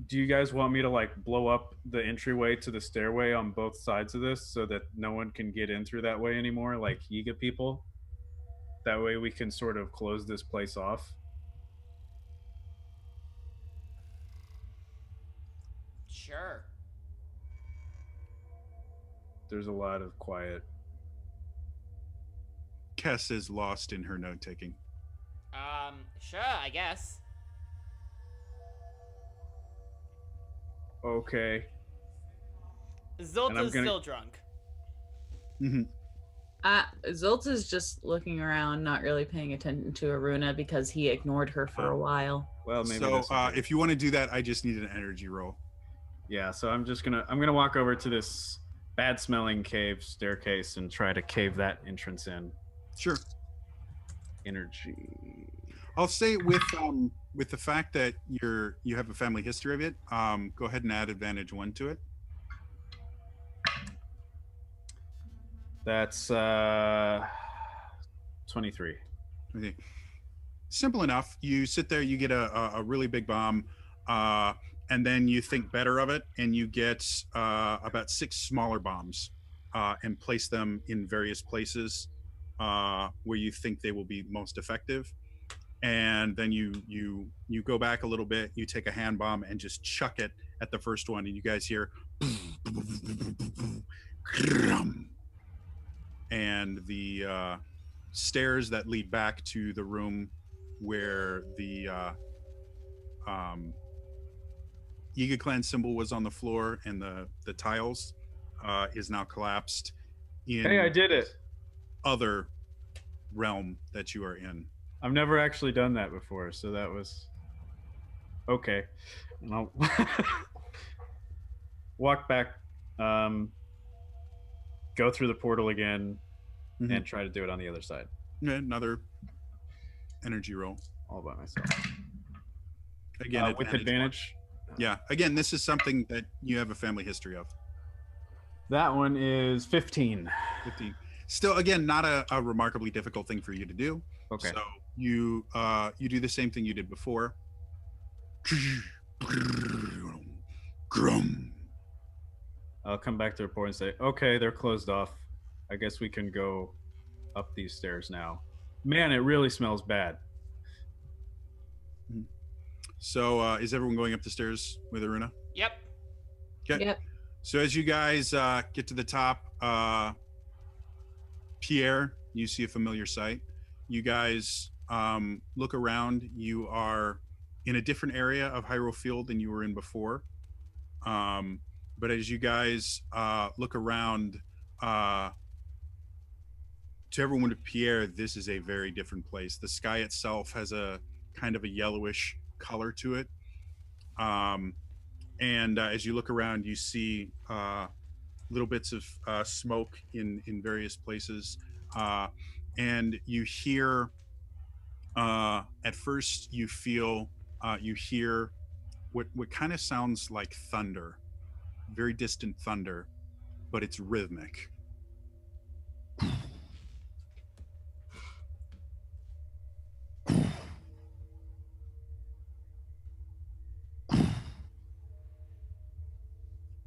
do you guys want me to like blow up the entryway to the stairway on both sides of this so that no one can get in through that way anymore, like Yiga people? That way we can sort of close this place off. Sure. There's a lot of quiet. Kess is lost in her note taking. Sure, I guess. Okay. Zolta's still drunk. Zolta's just looking around, not really paying attention to Aruna because he ignored her for a while. Well, maybe So that's if you want to do that, I just need an energy roll. yeah, so I'm gonna walk over to this bad smelling cave staircase and try to cave that entrance in. Sure. Energy. I'll say with the fact that you have a family history of it, go ahead and add advantage 1 to it. That's 23. Okay. Simple enough. You sit there, you get a really big bomb, and then you think better of it, and you get about 6 smaller bombs, and place them in various places where you think they will be most effective. And then you go back a little bit, you take a hand bomb and just chuck it at the first one, and you guys hear and the stairs that lead back to the room where the Yiga clan symbol was on the floor and the tiles is now collapsed in Hey, I did it. other realm that you are in. I've never actually done that before, so that was okay. And I'll walk back, go through the portal again, and try to do it on the other side. Yeah, another energy roll. All by myself. Again, with advantage. Yeah. Again, this is something that you have a family history of. That one is 15. 15. Still, again, not a remarkably difficult thing for you to do. Okay. So you do the same thing you did before. I'll come back to the report and say, okay, they're closed off. I guess we can go up these stairs now. Man, it really smells bad. So is everyone going up the stairs with Aruna? Yep. Okay. Yep. So as you guys get to the top, Pierre, you see a familiar sight. You guys look around. You are in a different area of Hyrule Field than you were in before. But as you guys look around, to everyone to Pierre, this is a very different place. The sky itself has a kind of a yellowish color to it. And as you look around, you see little bits of smoke in various places. And you hear, at first you feel, you hear what kind of sounds like thunder, very distant thunder, but it's rhythmic.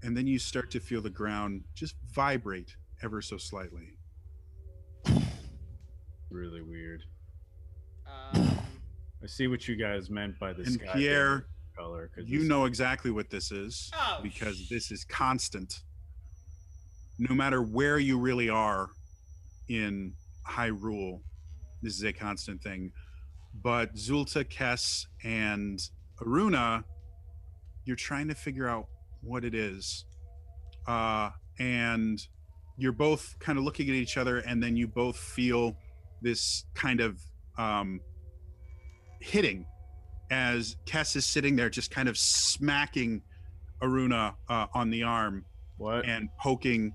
And then you start to feel the ground just vibrate ever so slightly. Really weird. I see what you guys meant by the And sky Pierre, color. you know exactly what this is, Oh, because this is constant. No matter where you really are in Hyrule, this is a constant thing. But Zulta, Kess, and Aruna, you're trying to figure out what it is. And you're both kind of looking at each other, and then you both feel this kind of hitting as Kess is sitting there just kind of smacking Aruna on the arm. What? And poking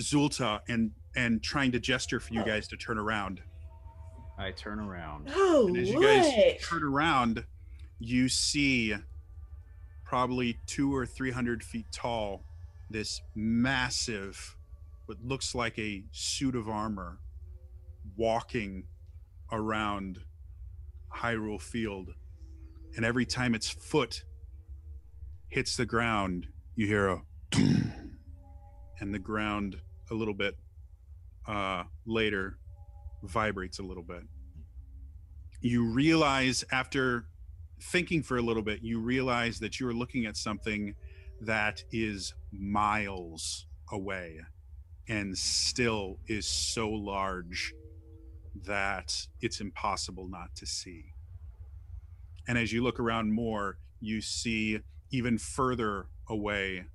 Zulta and trying to gesture for you guys to turn around. I turn around. Oh, And as you guys turn around, you see probably 200 or 300 feet tall, this massive, what looks like a suit of armor, walking around Hyrule Field. And every time its foot hits the ground, you hear a and the ground a little bit later vibrates a little bit. You realize, after thinking for a little bit, you realize that you're looking at something that is miles away and still is so large that it's impossible not to see. And as you look around more, you see even further away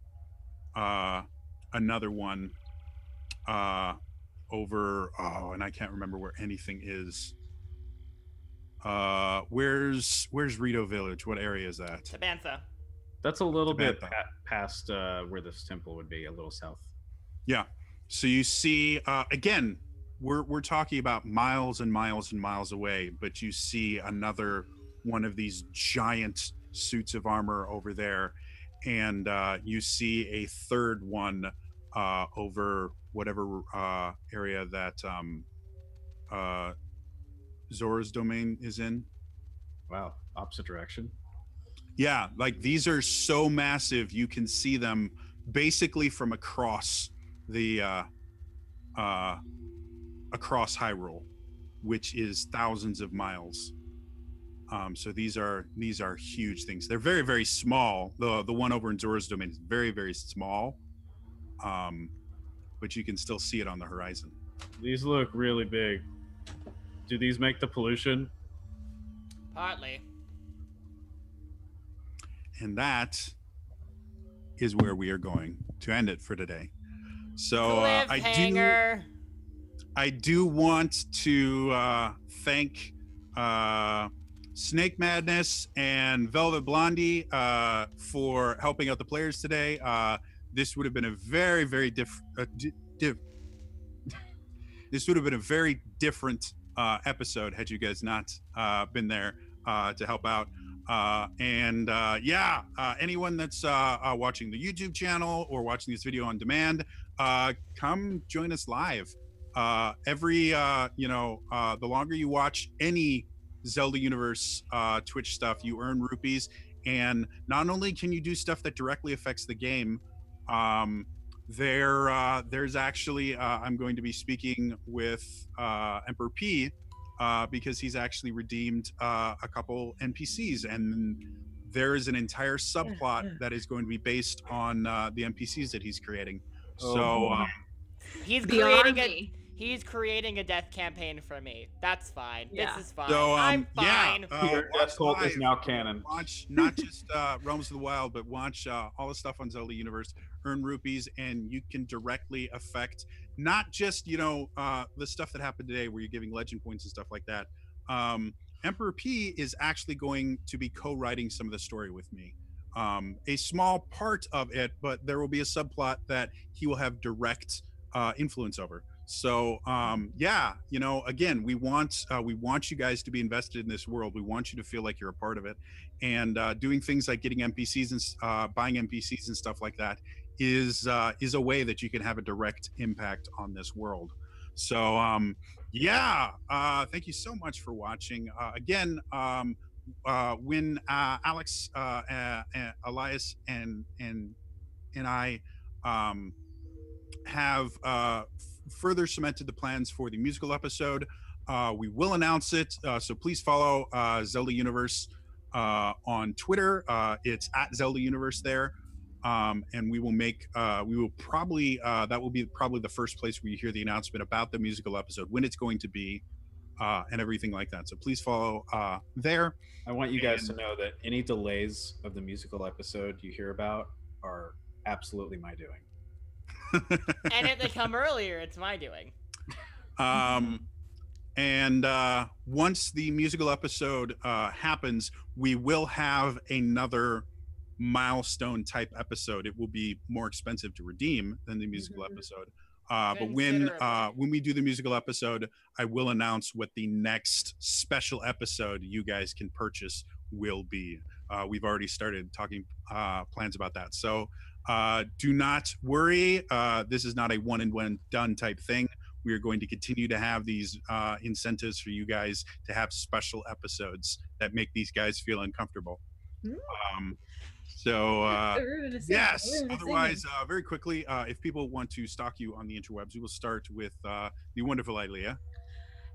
another one over, and I can't remember where anything is. Where's Rito Village? What area is that? Tabantha. That's a little bit Tabantha. past where this temple would be, a little south. Yeah. So you see, again, we're talking about miles and miles and miles away, but you see another one of these giant suits of armor over there, and you see a third one over whatever area that Zora's domain is in. Wow, opposite direction. Yeah, like these are so massive you can see them basically from across the across Hyrule, which is thousands of miles. So these are huge things. They're very, very small. The one over in Zora's domain is very, very small, but you can still see it on the horizon. These look really big. Do these make the pollution? Partly. And that is where we are going to end it for today. So Cliffhanger. I do want to thank Snake Madness and Velvet Blondie for helping out the players today. This would have been a very, very this would have been a very different episode had you guys not been there to help out. Anyone that's watching the YouTube channel or watching this video on demand, come join us live. The longer you watch any Zelda universe Twitch stuff, you earn rupees, and not only can you do stuff that directly affects the game, there's actually I'm going to be speaking with Emperor P because he's actually redeemed a couple NPCs, and there is an entire subplot that is going to be based on the NPCs that he's creating. He's creating a death campaign for me. That's fine. Yeah. This is fine. So, I'm fine. Your death cult is now canon. Watch not just Realms of the Wild, but watch all the stuff on Zelda Universe. Earn rupees, and you can directly affect not just the stuff that happened today, where you're giving legend points and stuff like that. Emperor P is actually going to be co-writing some of the story with me. A small part of it, but there will be a subplot that he will have direct influence over. So again, we want you guys to be invested in this world. We want you to feel like you're a part of it, and doing things like getting NPCs and buying NPCs and stuff like that is a way that you can have a direct impact on this world. So thank you so much for watching. Again, when Alex, Elias, and I have further cemented the plans for the musical episode, we will announce it. So please follow Zelda Universe on Twitter. It's at Zelda Universe there. And we will probably that will be probably the first place where you hear the announcement about the musical episode, when it's going to be, and everything like that. So please follow there. I want you guys to know that any delays of the musical episode you hear about are absolutely my doing. And if they come earlier, it's my doing. Once the musical episode happens, we will have another milestone type episode. It will be more expensive to redeem than the musical episode. But when we do the musical episode, I will announce what the next special episode you guys can purchase will be. We've already started talking plans about that. So do not worry. This is not a one and one done type thing. We are going to continue to have these incentives for you guys to have special episodes that make these guys feel uncomfortable. Yes. Otherwise, very quickly, if people want to stalk you on the interwebs, we will start with the wonderful Ilea.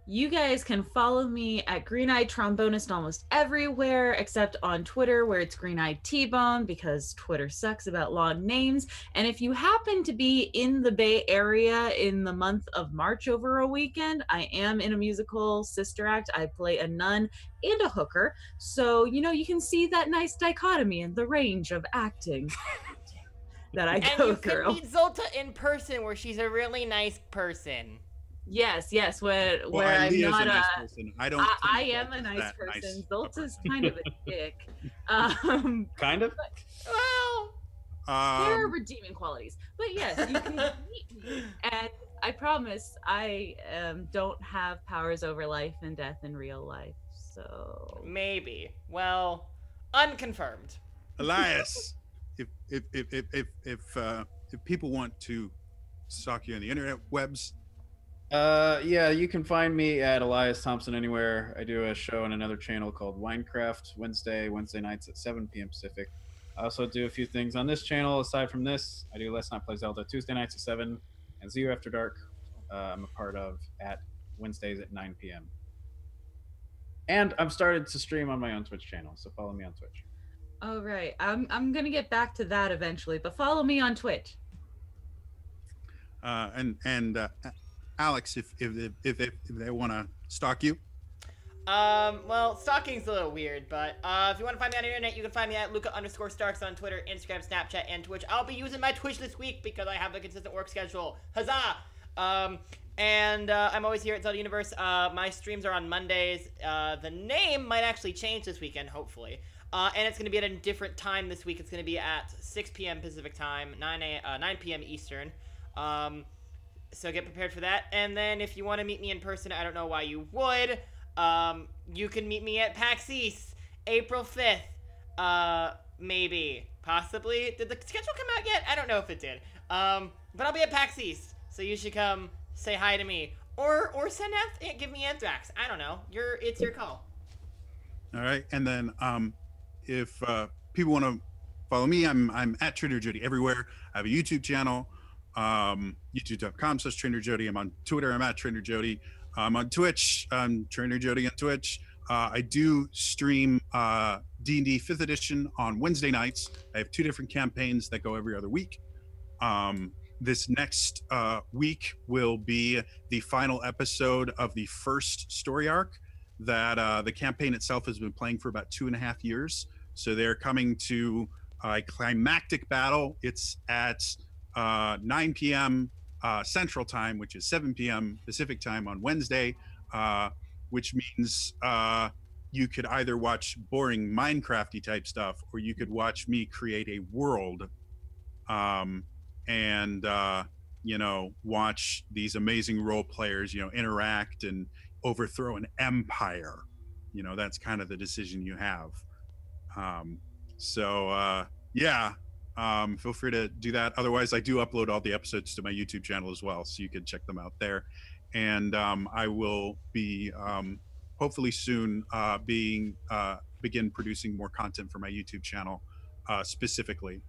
You guys can follow me at Green-Eyed Trombonist almost everywhere, except on Twitter, where it's Green-Eyed T-Bone, because Twitter sucks about long names. And if you happen to be in the Bay Area in the month of March over a weekend, I am in a musical sister act. I play a nun and a hooker. So, you can see that nice dichotomy in the range of acting that I go through. And you can meet Zolta in person, where she's a really nice person. Yes, where I'm not a nice person. I am a nice person. Zolta's kind of a dick. Kind of? Well, there are redeeming qualities. But yes, you can meet me. And I promise I don't have powers over life and death in real life. So Maybe. Well, unconfirmed. Elias, if people want to stalk you on the internet webs, Yeah, you can find me at Elias Thompson anywhere. I do a show on another channel called Winecraft Wednesday nights at 7 p.m. Pacific. I also do a few things on this channel. Aside from this, I do Let's Not Play Zelda Tuesday nights at 7 and Zero After Dark. I'm a part of at Wednesdays at 9 p.m. And I'm started to stream on my own Twitch channel, so follow me on Twitch. all right, I'm gonna get back to that eventually, but follow me on Twitch. and Alex, if they want to stalk you. Well, stalking's a little weird, but if you want to find me on the internet, you can find me at Luca_Starks on Twitter, Instagram, Snapchat, and Twitch. I'll be using my Twitch this week because I have a consistent work schedule. Huzzah! And I'm always here at Zelda Universe. My streams are on Mondays. The name might actually change this weekend, hopefully. And it's going to be at a different time this week. It's going to be at 6 p.m. Pacific time, 9 p.m. Eastern. So get prepared for that. And then if you want to meet me in person, I don't know why you would. You can meet me at PAX East, April 5th. Maybe. Possibly. Did the schedule come out yet? I don't know if it did. But I'll be at PAX East. So you should come say hi to me. Or give me anthrax. I don't know. It's your call. All right. And then if people want to follow me, I'm at TrainerJodie everywhere. I have a YouTube channel, youtube.com/TrainerJodie. I'm on Twitter. I'm at TrainerJodie. I'm on Twitch. I'm TrainerJodie on Twitch. I do stream D&D 5th edition on Wednesday nights. I have 2 different campaigns that go every other week. This next week will be the final episode of the first story arc that the campaign itself has been playing for about 2.5 years. So they're coming to a climactic battle. It's at 9 p.m. Central Time, which is 7 p.m. Pacific Time on Wednesday, which means you could either watch boring Minecrafty type stuff, or you could watch me create a world and watch these amazing role players, interact and overthrow an empire. That's kind of the decision you have. Feel free to do that. Otherwise, I do upload all the episodes to my YouTube channel as well, so you can check them out there. And I will be hopefully soon begin producing more content for my YouTube channel, specifically.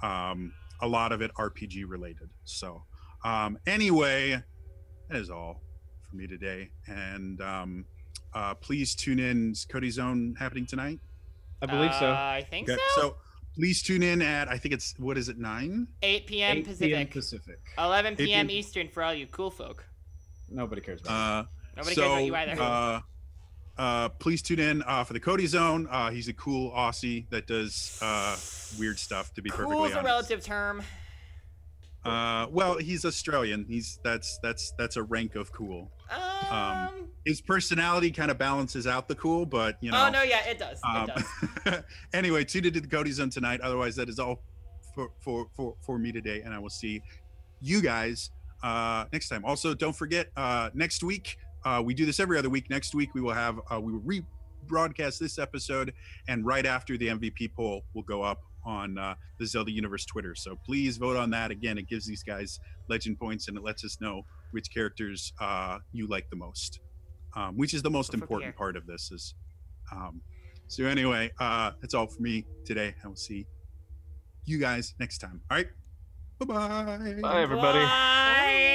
A lot of it RPG related. So anyway, that is all for me today. And please tune in. Is Cody's Zone happening tonight? I believe so. I think Okay, so. so please tune in at, I think it's, what is it, 9? 8 p.m. 8 Pacific. p.m. Pacific. 11 8 p.m. p.m. Eastern for all you cool folk. Nobody cares about Nobody cares about you either. Please tune in for the Cody Zone. He's a cool Aussie that does weird stuff, to be perfectly Cool's honest. a relative term. Well, he's Australian. That's a rank of cool. His personality kind of balances out the cool, but Oh no, yeah, it does. It does. Anyway, tune into the Cody Zone tonight. Otherwise, that is all for me today, and I will see you guys next time. Also, don't forget, next week we do this every other week. Next week we will have we will rebroadcast this episode, and right after the MVP poll will go up on the Zelda Universe Twitter. So please vote on that. Again, it gives these guys legend points, and it lets us know which characters you like the most, which is the most important part of this. Is so anyway, that's all for me today. I will see you guys next time. All right, bye-bye. Bye, everybody. Bye.